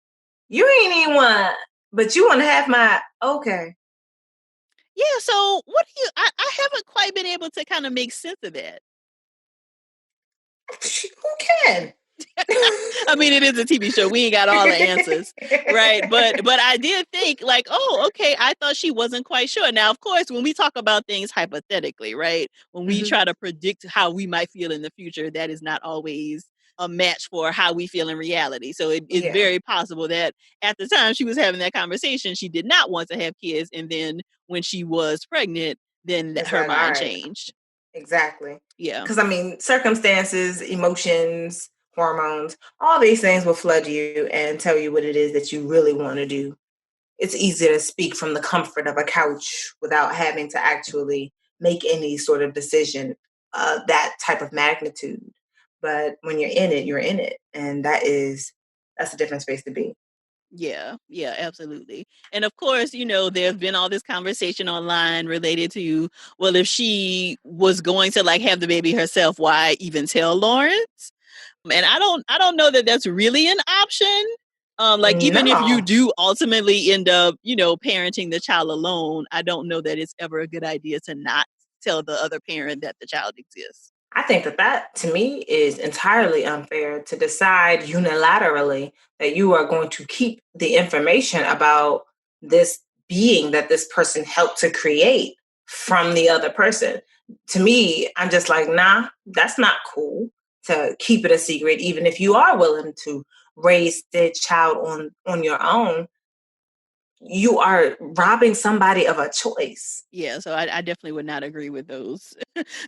you ain't even want, but you want to have my, okay. Yeah, so what do you, I haven't quite been able to kind of make sense of that. Who can? I mean, it is a TV show. We ain't got all the answers, right? But I did think like, oh, okay. I thought she wasn't quite sure. Now, of course, when we talk about things hypothetically, right? When we try to predict how we might feel in the future, that is not always a match for how we feel in reality. So it's very possible that at the time she was having that conversation, she did not want to have kids, and then when she was pregnant, then her mind changed. Exactly. Yeah. Because I mean, circumstances, emotions, hormones, all these things will flood you and tell you what it is that you really want to do. It's easy to speak from the comfort of a couch without having to actually make any sort of decision that type of magnitude. But when you're in it, you're in it. And that's a different space to be. Yeah, absolutely. And of course, there's been all this conversation online related to, well, if she was going to like have the baby herself, why even tell Lawrence? And I don't know that that's really an option. Even if you do ultimately end up, parenting the child alone, I don't know that it's ever a good idea to not tell the other parent that the child exists. I think that to me is entirely unfair to decide unilaterally that you are going to keep the information about this being that this person helped to create from the other person. To me, I'm just like, nah, that's not cool to keep it a secret, even if you are willing to raise the child on your own. You are robbing somebody of a choice. Yeah, so I definitely would not agree with those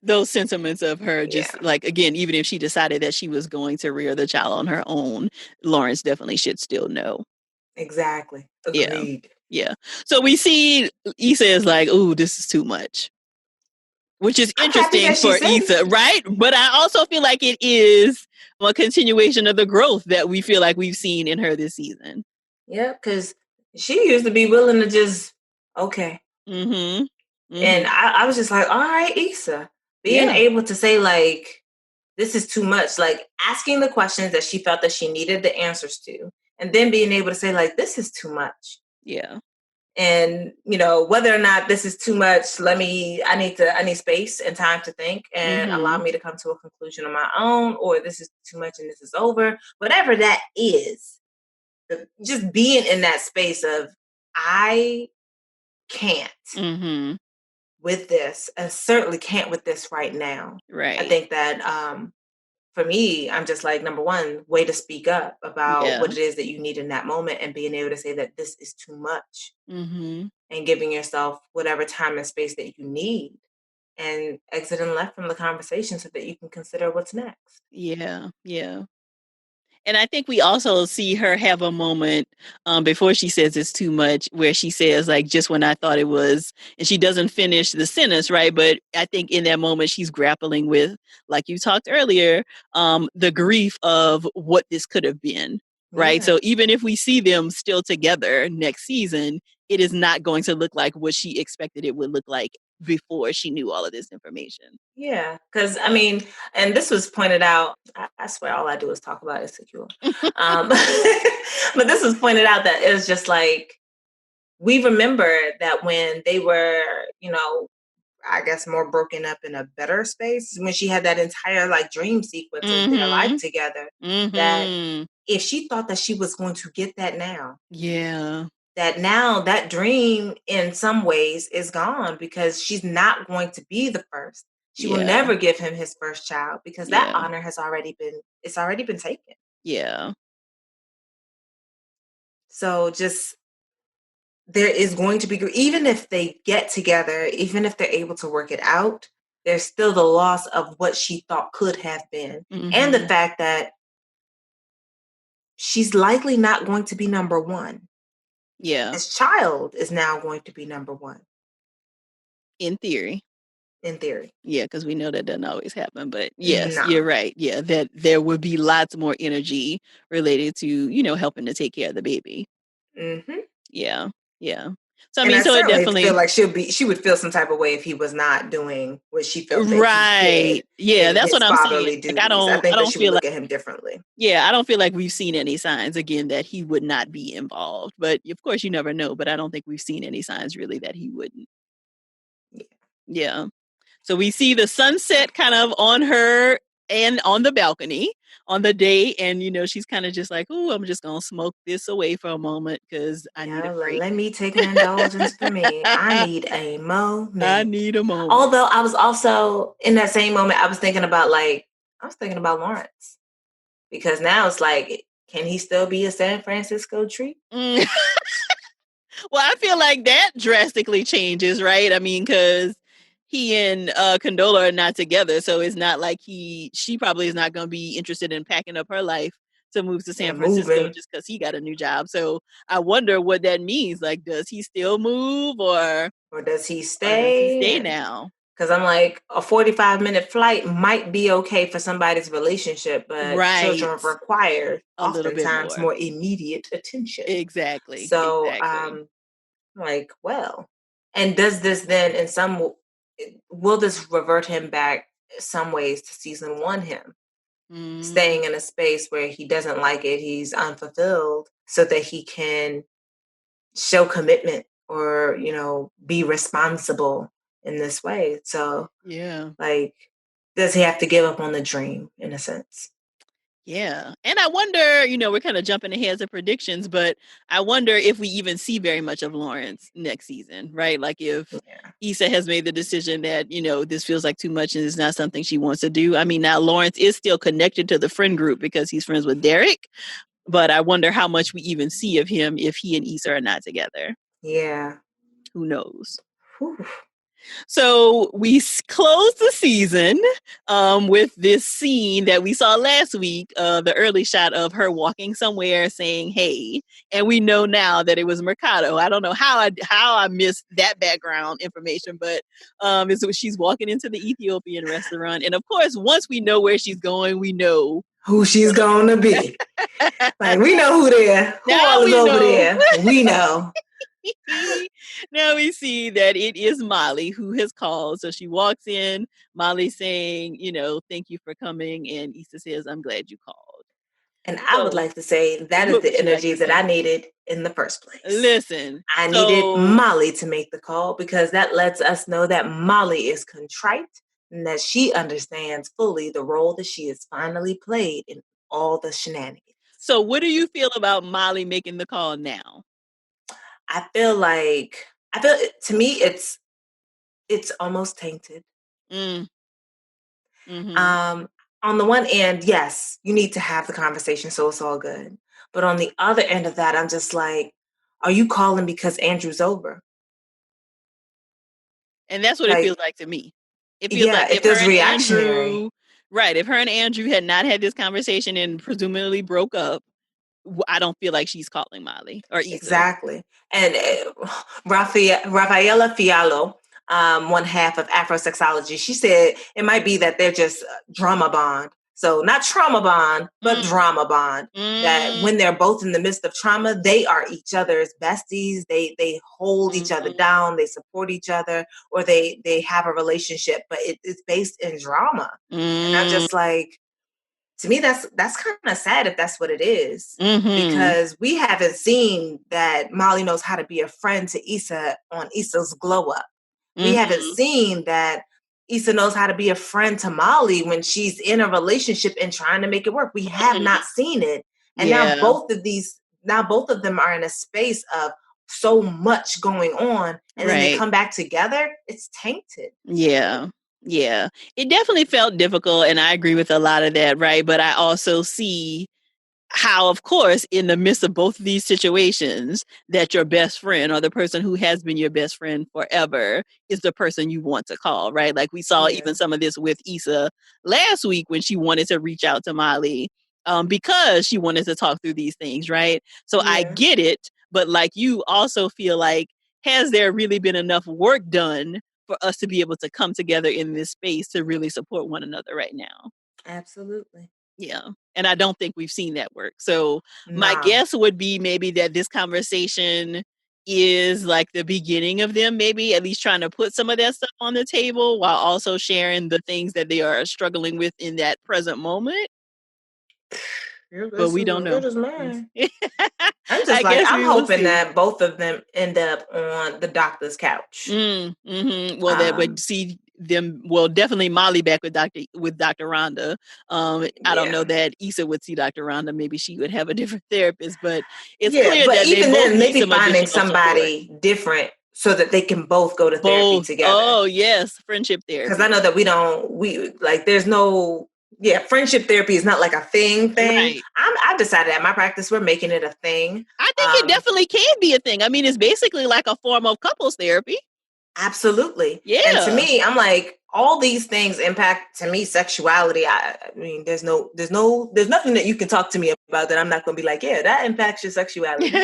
those sentiments of her. Just like, again, even if she decided that she was going to rear the child on her own, Lawrence definitely should still know. Exactly. Agreed. Yeah. So we see Issa is like, "Ooh, this is too much," which is interesting for Issa, right? But I also feel like it is a continuation of the growth that we feel like we've seen in her this season. Yeah, because she used to be willing to just, okay. And I was just like, all right, Issa. Being able to say, like, this is too much, like asking the questions that she felt that she needed the answers to, and then being able to say, like, this is too much. Yeah. And, whether or not this is too much, I need space and time to think and allow me to come to a conclusion on my own, or this is too much and this is over. Whatever that is, just being in that space of, I can't with this, and certainly can't with this right now. Right. I think that for me, I'm just like, number one, way to speak up about what it is that you need in that moment, and being able to say that this is too much, and giving yourself whatever time and space that you need, and exiting left from the conversation so that you can consider what's next. Yeah. And I think we also see her have a moment before she says it's too much, where she says, like, just when I thought it was, and she doesn't finish the sentence, right? But I think in that moment, she's grappling with, like you talked earlier, the grief of what this could have been, right? Yeah. So even if we see them still together next season, it is not going to look like what she expected it would look like before she knew all of this information. Yeah, because I mean, and this was pointed out, I swear all I do is talk about Insecure. But this was pointed out that it was just like, we remember that when they were, I guess more broken up in a better space, when she had that entire like dream sequence of their life together, that if she thought that she was going to get that now. Yeah. That now that dream in some ways is gone, because she's not going to be the first. She will never give him his first child, because that honor has already been taken. Yeah. So just, there is going to be, even if they get together, even if they're able to work it out, there's still the loss of what she thought could have been. And the fact that she's likely not going to be number one. Yeah. This child is now going to be number one. In theory. Yeah, because we know that doesn't always happen. But yes, you're right. Yeah, that there would be lots more energy related to, helping to take care of the baby. Yeah. So I mean, so it definitely feel like she would feel some type of way if he was not doing what she felt that right. He did. Yeah, that's what I'm saying. Like, I think that she would look at him differently. Yeah, I don't feel like we've seen any signs again that he would not be involved. But of course, you never know. But I don't think we've seen any signs really that he wouldn't. Yeah. So we see the sunset kind of on her and on the balcony on the day, and she's kind of just like, "Oh, I'm just gonna smoke this away for a moment because I need a Yeah, break. let me take an indulgence for me. I need a I moment. need a moment." Although I was also in that same moment, I was thinking about Lawrence, because now it's like, can he still be a San Francisco treat? Mm. Well, I feel like that drastically changes, right? I mean, because he and Condola are not together, so it's not like she probably is not going to be interested in packing up her life to move to San And Francisco moving, just because he got a new job. So I wonder what that means. Like, does he still move, or does he or does he stay? stay And now? because I'm like, a 45-minute flight might be okay for somebody's relationship, but Right, children require a little bit oftentimes more. more immediate attention. Exactly, So, exactly. like, well, and does this then will this revert him back some ways to season one him? Mm, Staying in a space where he doesn't like it, he's unfulfilled, so that he can show commitment or, be responsible in this way. So, yeah. like, does he have to give up on the dream in a sense? Yeah. And I wonder, we're kind of jumping ahead to predictions, but I wonder if we even see very much of Lawrence next season, right? Like if Yeah. Issa has made the decision that, this feels like too much and it's not something she wants to do. I mean, now Lawrence is still connected to the friend group because he's friends with Derek, but I wonder how much we even see of him if he and Issa are not together. Yeah. Who knows? Whew. So we closed the season with this scene that we saw last week, the early shot of her walking somewhere saying "Hey," and we know now that it was Mercado. I don't know how I missed that background information, but she's walking into the Ethiopian restaurant, and of course, once we know where she's going, we know Who she's gonna be. Like, we know who now all is we over know. there. We know. Now we see that it is Molly who has called. So she walks in, Molly saying, "Thank you for coming." And Issa says, "I'm glad you called." And I would So like to say that is what the would you like energy to that say? I needed in the first place. Listen, I needed so Molly to make the call, because that lets us know that Molly is contrite and that she understands fully the role that she has finally played in all the shenanigans. so what do you feel about Molly making the call now? To me it's almost tainted. Mm, mm-hmm. Um, on the one end, yes, you need to have the conversation, so it's all good. But on the other end of that, I'm just like, are you calling because Andrew's over? And that's what it feels Like, like to me. It feels yeah, like it if her feels and reactionary. Andrew, right, if her and Andrew had not had this conversation and presumably broke up, I don't feel like she's calling Molly or Issa. Exactly. And Rafaela Fiallo, one half of Afrosexology, she said it might be that they're just drama bond. So not trauma bond, but Mm, drama bond. That mm, when they're both in the midst of trauma, they are each other's besties. They hold each other mm, down. They support each other, or they have a relationship, but it's based in drama. And I'm mm, just like, to me that's kind of sad if that's what it is, mm-hmm, because we haven't seen that Molly knows how to be a friend to Issa on Issa's glow up. We haven't mm-hmm, seen that Issa knows how to be a friend to Molly when she's in a relationship and trying to make it work. We have mm. not seen it. And Yeah, now both of them are in a space of so much going on, and then they right. come back together. It's tainted. Yeah. Yeah. It definitely felt difficult, and I agree with a lot of that, right? But I also see how, of course, in the midst of both of these situations, that your best friend or the person who has been your best friend forever is the person you want to call, right? Like we saw Yeah. even some of this with Issa last week when she wanted to reach out to Molly because she wanted to talk through these things, right? So I Yeah. get it, but like you also feel like, has there really been enough work done for us to be able to come together in this space to really support one another right now? Absolutely. Yeah. And I don't think we've seen that work. So my Nah. guess would be maybe that this conversation is like the beginning of them maybe at least trying to put some of that stuff on the table while also sharing the things that they are struggling with in that present moment. Your But guess we is don't as good know. as mine. I'm just I like, guess I'm we will hoping see. that both of them end up on the doctor's couch. Mm-hmm. Well, that would Um, see. them, well, definitely Molly back with Dr. Rhonda. I don't know that Issa would see Dr. Rhonda. Maybe she would have a different therapist, but it's clear but that they even both then, need maybe some finding additional support. somebody different so that they can both go to therapy together. Oh yes, friendship therapy. Because I know that there's no, friendship therapy is not like a thing. Right. I've decided at my practice we're making it a thing. I think it definitely can be a thing. I mean, it's basically like a form of couples therapy. Absolutely. Yeah. And to me, I'm like, all these things impact, to me, sexuality. I mean, there's nothing that you can talk to me about that I'm not going to be like, yeah, that impacts your sexuality. So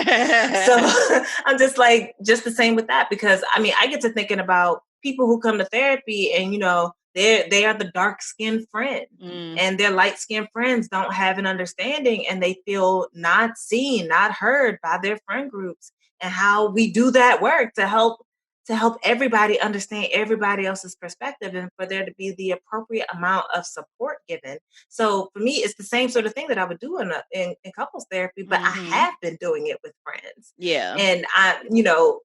I'm just like, just the same with that, because I mean, I get to thinking about people who come to therapy and, they are the dark-skinned friend, and their light-skinned friends don't have an understanding, and they feel not seen, not heard by their friend groups, and how we do that work to help everybody understand everybody else's perspective, and for there to be the appropriate amount of support given. So for me, it's the same sort of thing that I would do in couples therapy, but I have been doing it with friends. Yeah. And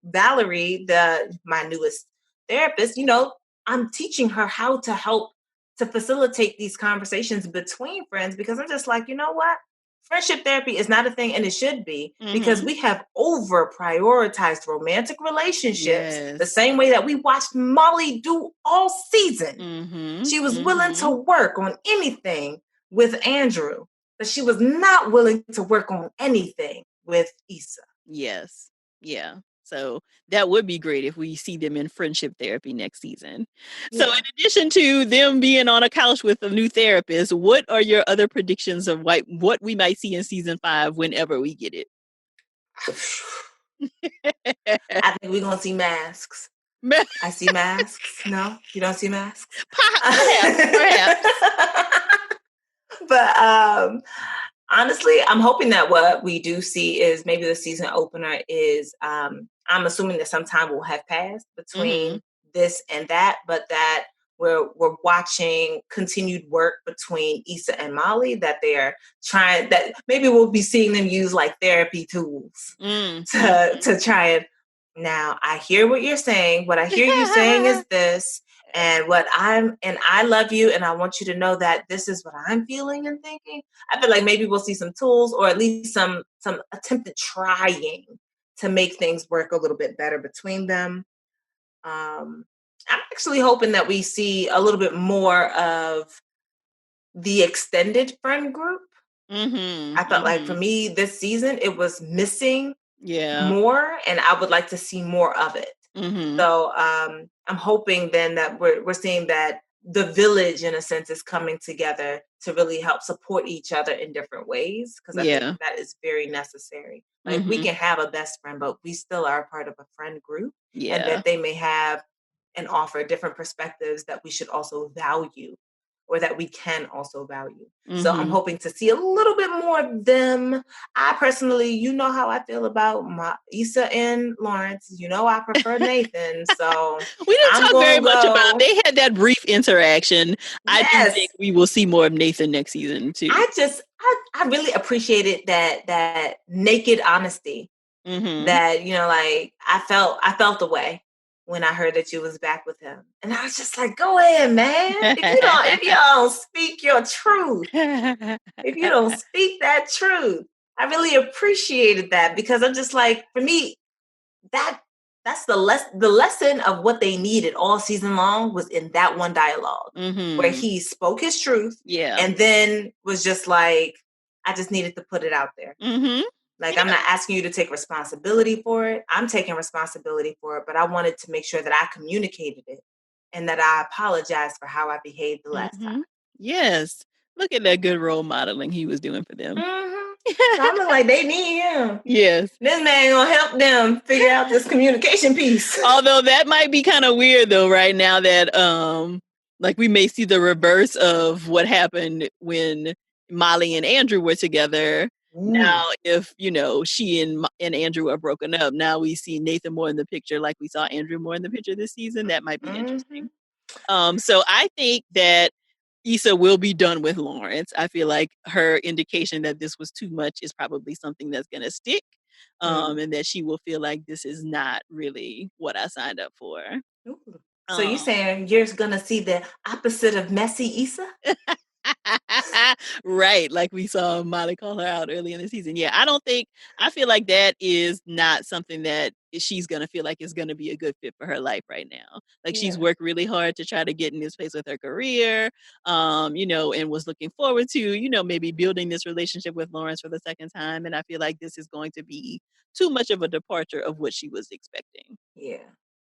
Valerie, my newest therapist, I'm teaching her how to help to facilitate these conversations between friends, because I'm just like, you know what? Friendship therapy is not a thing, and it should be, because we have over prioritized romantic relationships the same way that we watched Molly do all season. She was willing to work on anything with Andrew, but she was not willing to work on anything with Issa. Yes. Yeah. So that would be great if we see them in friendship therapy next season. So in addition to them being on a couch with a new therapist, what are your other predictions of what we might see in season 5 whenever we get it? I think we're going to see masks. I see masks. No, you don't see masks? Perhaps. But honestly, I'm hoping that what we do see is maybe the season opener is, I'm assuming that some time will have passed between this and that, but that we're watching continued work between Issa and Molly, that they're trying, that maybe we'll be seeing them use like therapy tools to try and, now I hear what you're saying. What I hear you saying is this, and I love you, and I want you to know that this is what I'm feeling and thinking. I feel like maybe we'll see some tools, or at least some attempted trying to make things work a little bit better between them. I'm actually hoping that we see a little bit more of the extended friend group. I felt like for me this season it was missing more, and I would like to see more of it. So I'm hoping then that we're seeing that the village, in a sense, is coming together to really help support each other in different ways, because I think that is very necessary. Like we can have a best friend, but we still are a part of a friend group, and that they may have and offer different perspectives that we should also value, or that we can also value. So I'm hoping to see a little bit more of them. I personally, you know how I feel about my Issa and Lawrence. You know I prefer Nathan. So we didn't talk very much about. They had that brief interaction. I do think we will see more of Nathan next season too. I really appreciated that naked honesty. That like I felt the way when I heard that you was back with him. And I was just like, go ahead, man. If you don't speak your truth, if you don't speak that truth, I really appreciated that, because I'm just like, for me, that's the lesson of what they needed all season long was in that one dialogue where he spoke his truth and then was just like, I just needed to put it out there. Like, I'm not asking you to take responsibility for it. I'm taking responsibility for it, but I wanted to make sure that I communicated it and that I apologized for how I behaved the last time. Yes. Look at that good role modeling he was doing for them. So I'm like, they need him. Yes. This man gonna help them figure out this communication piece. Although that might be kind of weird though, right now that like we may see the reverse of what happened when Molly and Andrew were together. Now, if she and Andrew are broken up, now we see Nathan more in the picture, like we saw Andrew more in the picture this season. That might be interesting. So I think that Issa will be done with Lawrence. I feel like her indication that this was too much is probably something that's going to stick, and that she will feel like this is not really what I signed up for. So you saying you're gonna see the opposite of messy Issa? Right, like we saw Molly call her out early in the season. Yeah, I feel like that is not something that she's gonna feel like is gonna be a good fit for her life right now. Like she's worked really hard to try to get in this place with her career, and was looking forward to, maybe building this relationship with Lawrence for the second time. And I feel like this is going to be too much of a departure of what she was expecting. Yeah.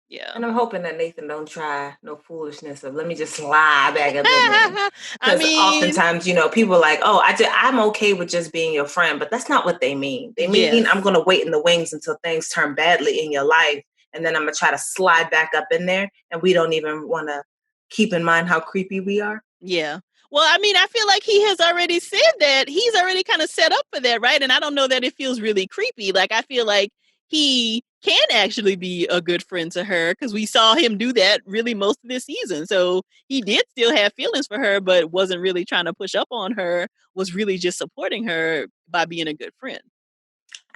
Yeah. And I'm hoping that Nathan don't try no foolishness of let me just slide back up in there. Because oftentimes, people are like, oh, I'm okay with just being your friend, but that's not what they mean. They mean I'm going to wait in the wings until things turn badly in your life, and then I'm going to try to slide back up in there, and we don't even want to keep in mind how creepy we are. Yeah. Well, I mean, I feel like he has already said that. He's already kind of set up for that, right? And I don't know that it feels really creepy. Like, I feel like he can actually be a good friend to her because we saw him do that really most of this season. So he did still have feelings for her, but wasn't really trying to push up on her, was really just supporting her by being a good friend.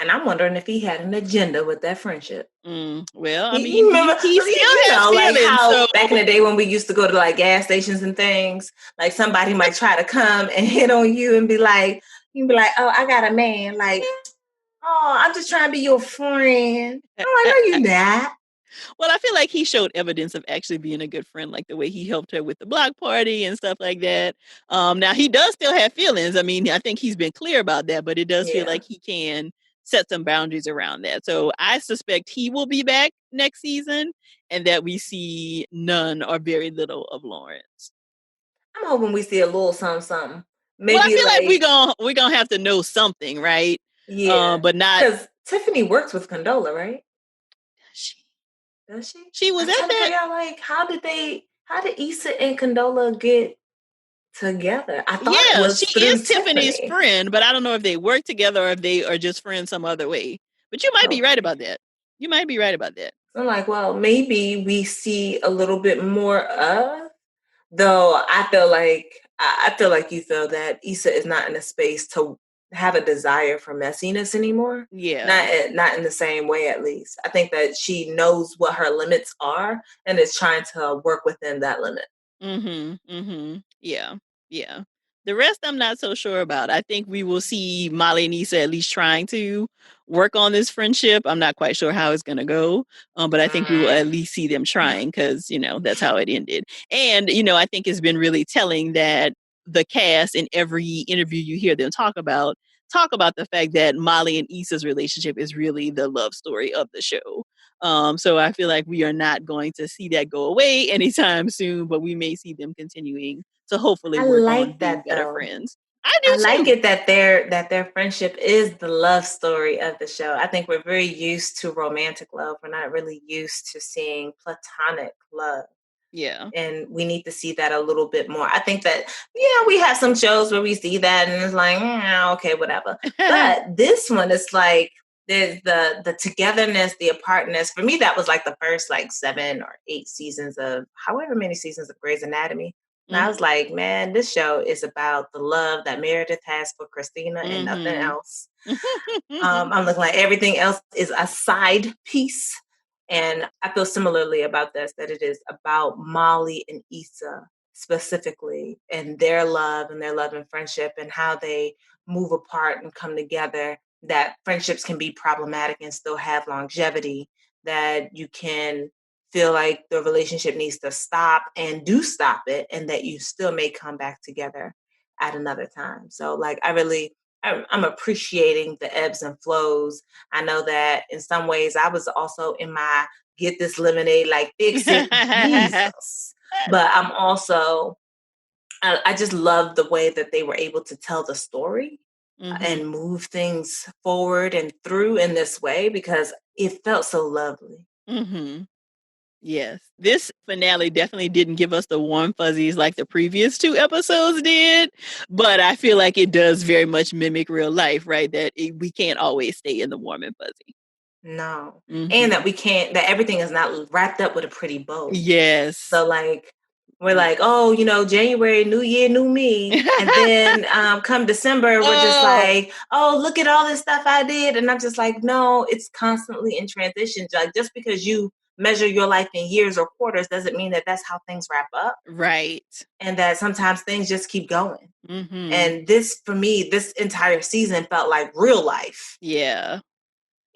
And I'm wondering if he had an agenda with that friendship. Well, I mean, he still has feelings. Like how back in the day when we used to go to like gas stations and things, like somebody might try to come and hit on you and be like, oh, I got a man. Like, oh, I'm just trying to be your friend. I'm like, no, you're not. Well, I feel like he showed evidence of actually being a good friend, like the way he helped her with the block party and stuff like that. Now he does still have feelings. I mean, I think he's been clear about that, but it does feel like he can set some boundaries around that. So I suspect he will be back next season and that we see none or very little of Lawrence. I'm hoping we see a little something. Maybe well, I feel like we're gonna have to know something, right? Yeah, but not because Tiffany works with Condola, right? Does she? She was I'm trying to figure out like how did Issa and Condola get together? I thought it was she is Tiffany's Tiffany. friend, but I don't know if they work together or if they are just friends some other way. But you might be right about that. You might be right about that. I'm like, well, maybe we see a little bit more of. Though I feel like you feel that Issa is not in a space to have a desire for messiness anymore. Yeah. Not in the same way, at least. I think that she knows what her limits are and is trying to work within that limit. Yeah. Yeah. The rest I'm not so sure about. I think we will see Molly and Issa at least trying to work on this friendship. I'm not quite sure how it's going to go, but I think we will at least see them trying because, that's how it ended. And, I think it's been really telling that the cast in every interview you hear them talk about the fact that Molly and Issa's relationship is really the love story of the show. So I feel like we are not going to see that go away anytime soon, but we may see them continuing to hopefully work on being better friends. I like it that their friendship is the love story of the show. I think we're very used to romantic love. We're not really used to seeing platonic love. Yeah. And we need to see that a little bit more. I think that, we have some shows where we see that and it's like, okay, whatever. But this one is like, there's the togetherness, the apartness. For me, that was like the first like 7 or 8 seasons of however many seasons of Grey's Anatomy. And I was like, man, this show is about the love that Meredith has for Christina and nothing else. I'm looking like everything else is a side piece. And I feel similarly about this, that it is about Molly and Issa specifically and their love and friendship and how they move apart and come together, that friendships can be problematic and still have longevity, that you can feel like the relationship needs to stop and do stop it, and that you still may come back together at another time. So like, I'm appreciating the ebbs and flows. I know that in some ways I was also in my get this lemonade, like fix it, Jesus. But I'm also, I just love the way that they were able to tell the story and move things forward and through in this way because it felt so lovely. Yes, this finale definitely didn't give us the warm fuzzies like the previous 2 episodes did, but I feel like it does very much mimic real life, right? That we can't always stay in the warm and fuzzy. No. And that everything is not wrapped up with a pretty bow. Yes. So like, we're like, oh, January, new year, new me. And then come December, we're just like, oh, look at all this stuff I did. And I'm just like, no, it's constantly in transition. Like just because you measure your life in years or quarters doesn't mean that that's how things wrap up. Right. And that sometimes things just keep going. Mm-hmm. And this, for me, this entire season felt like real life. Yeah.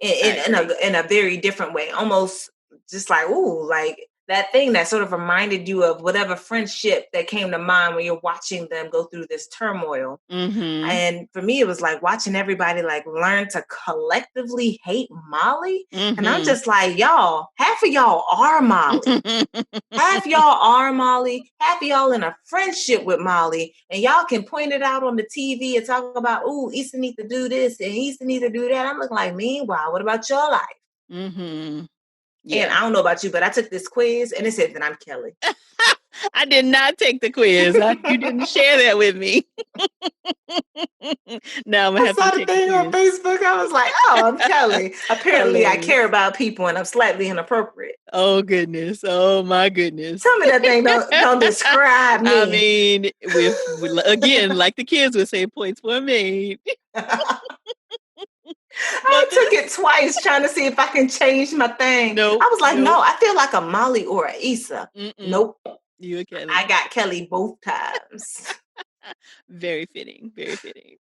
In a very different way, almost just like, ooh, like that thing that sort of reminded you of whatever friendship that came to mind when you're watching them go through this turmoil. Mm-hmm. And for me, it was like watching everybody like learn to collectively hate Molly. Mm-hmm. And I'm just like, y'all, half of y'all are Molly. Half y'all are Molly. Half of y'all in a friendship with Molly. And y'all can point it out on the TV and talk about, ooh, Issa needs to do this and Issa needs to do that. I'm looking like, meanwhile, what about your life? Mm-hmm. Yeah. And I don't know about you, but I took this quiz and it said that I'm Kelly. I did not take the quiz. You didn't share that with me. Now I'm gonna have I saw to the take thing on Facebook. I was like, oh, I'm Kelly. Apparently, I care about people and I'm slightly inappropriate. Oh, goodness. Oh, my goodness. Tell me that thing don't describe me. I mean, with again, like the kids would say, points were made. I took it twice trying to see if I can change my thing. Nope, I was like, no, I feel like a Molly or a Issa. Nope. You a Kelly. I got Kelly both times. Very fitting. Very fitting.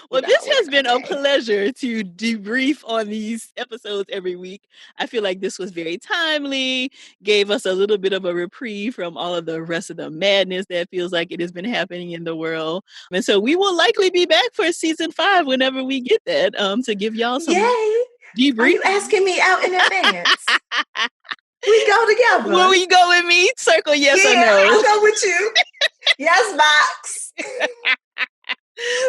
Well, this has been a pleasure to debrief on these episodes every week. I feel like this was very timely, gave us a little bit of a reprieve from all of the rest of the madness that feels like it has been happening in the world. And so we will likely be back for season 5 whenever we get that, to give y'all some debrief. Are you asking me out in advance? We go together. Will you go with me? Circle yes or no. I'll go with you. Yes, box.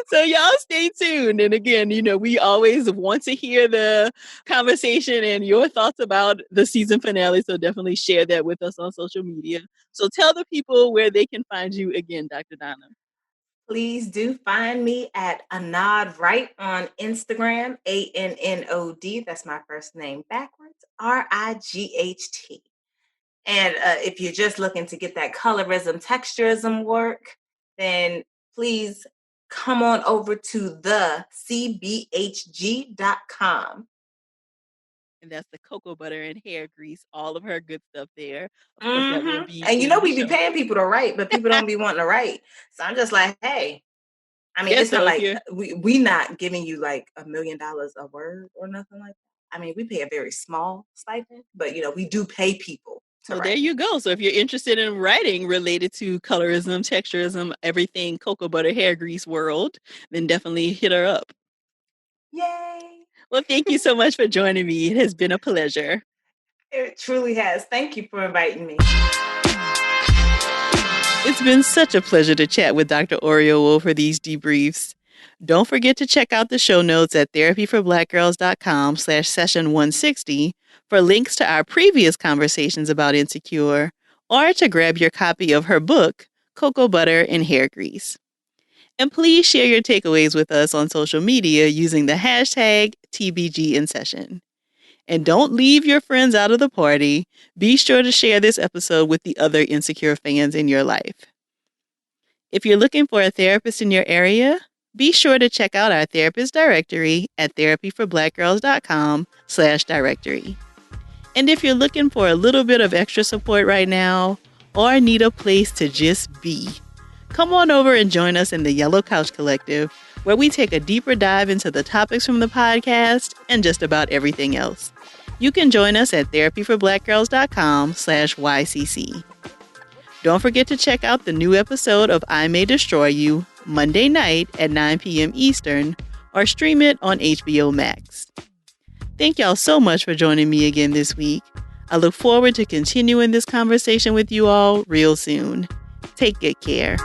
So y'all stay tuned. And again, we always want to hear the conversation and your thoughts about the season finale. So definitely share that with us on social media. So tell the people where they can find you again, Dr. Donna. Please do find me at Anod Wright on Instagram, ANNOD. That's my first name backwards, RIGHT. And if you're just looking to get that colorism, texturism work, then please come on over to the cbhg.com. And that's the cocoa butter and hair grease, all of her good stuff there. Of course, that will be and we be paying people to write, but people don't be wanting to write. So I'm just like, hey, I mean, it's not like we not giving you like $1 million a word or nothing like that. I mean, we pay a very small stipend, but we do pay people. So there you go. So if you're interested in writing related to colorism, texturism, everything cocoa butter hair grease world, then definitely hit her up. Yay! Well, thank you so much for joining me. It has been a pleasure. It truly has. Thank you for inviting me. It's been such a pleasure to chat with Dr. Oriowo for these debriefs. Don't forget to check out the show notes at therapyforblackgirls.com/session160 for links to our previous conversations about Insecure, or to grab your copy of her book, Cocoa Butter and Hair Grease. And please share your takeaways with us on social media using the hashtag TBGInSession. And don't leave your friends out of the party. Be sure to share this episode with the other Insecure fans in your life. If you're looking for a therapist in your area, be sure to check out our therapist directory at therapyforblackgirls.com/directory. And if you're looking for a little bit of extra support right now, or need a place to just be, come on over and join us in the Yellow Couch Collective, where we take a deeper dive into the topics from the podcast and just about everything else. You can join us at therapyforblackgirls.com/YCC. Don't forget to check out the new episode of I May Destroy You Monday night at 9 p.m. Eastern, or stream it on HBO Max. Thank y'all so much for joining me again this week. I look forward to continuing this conversation with you all real soon. Take good care.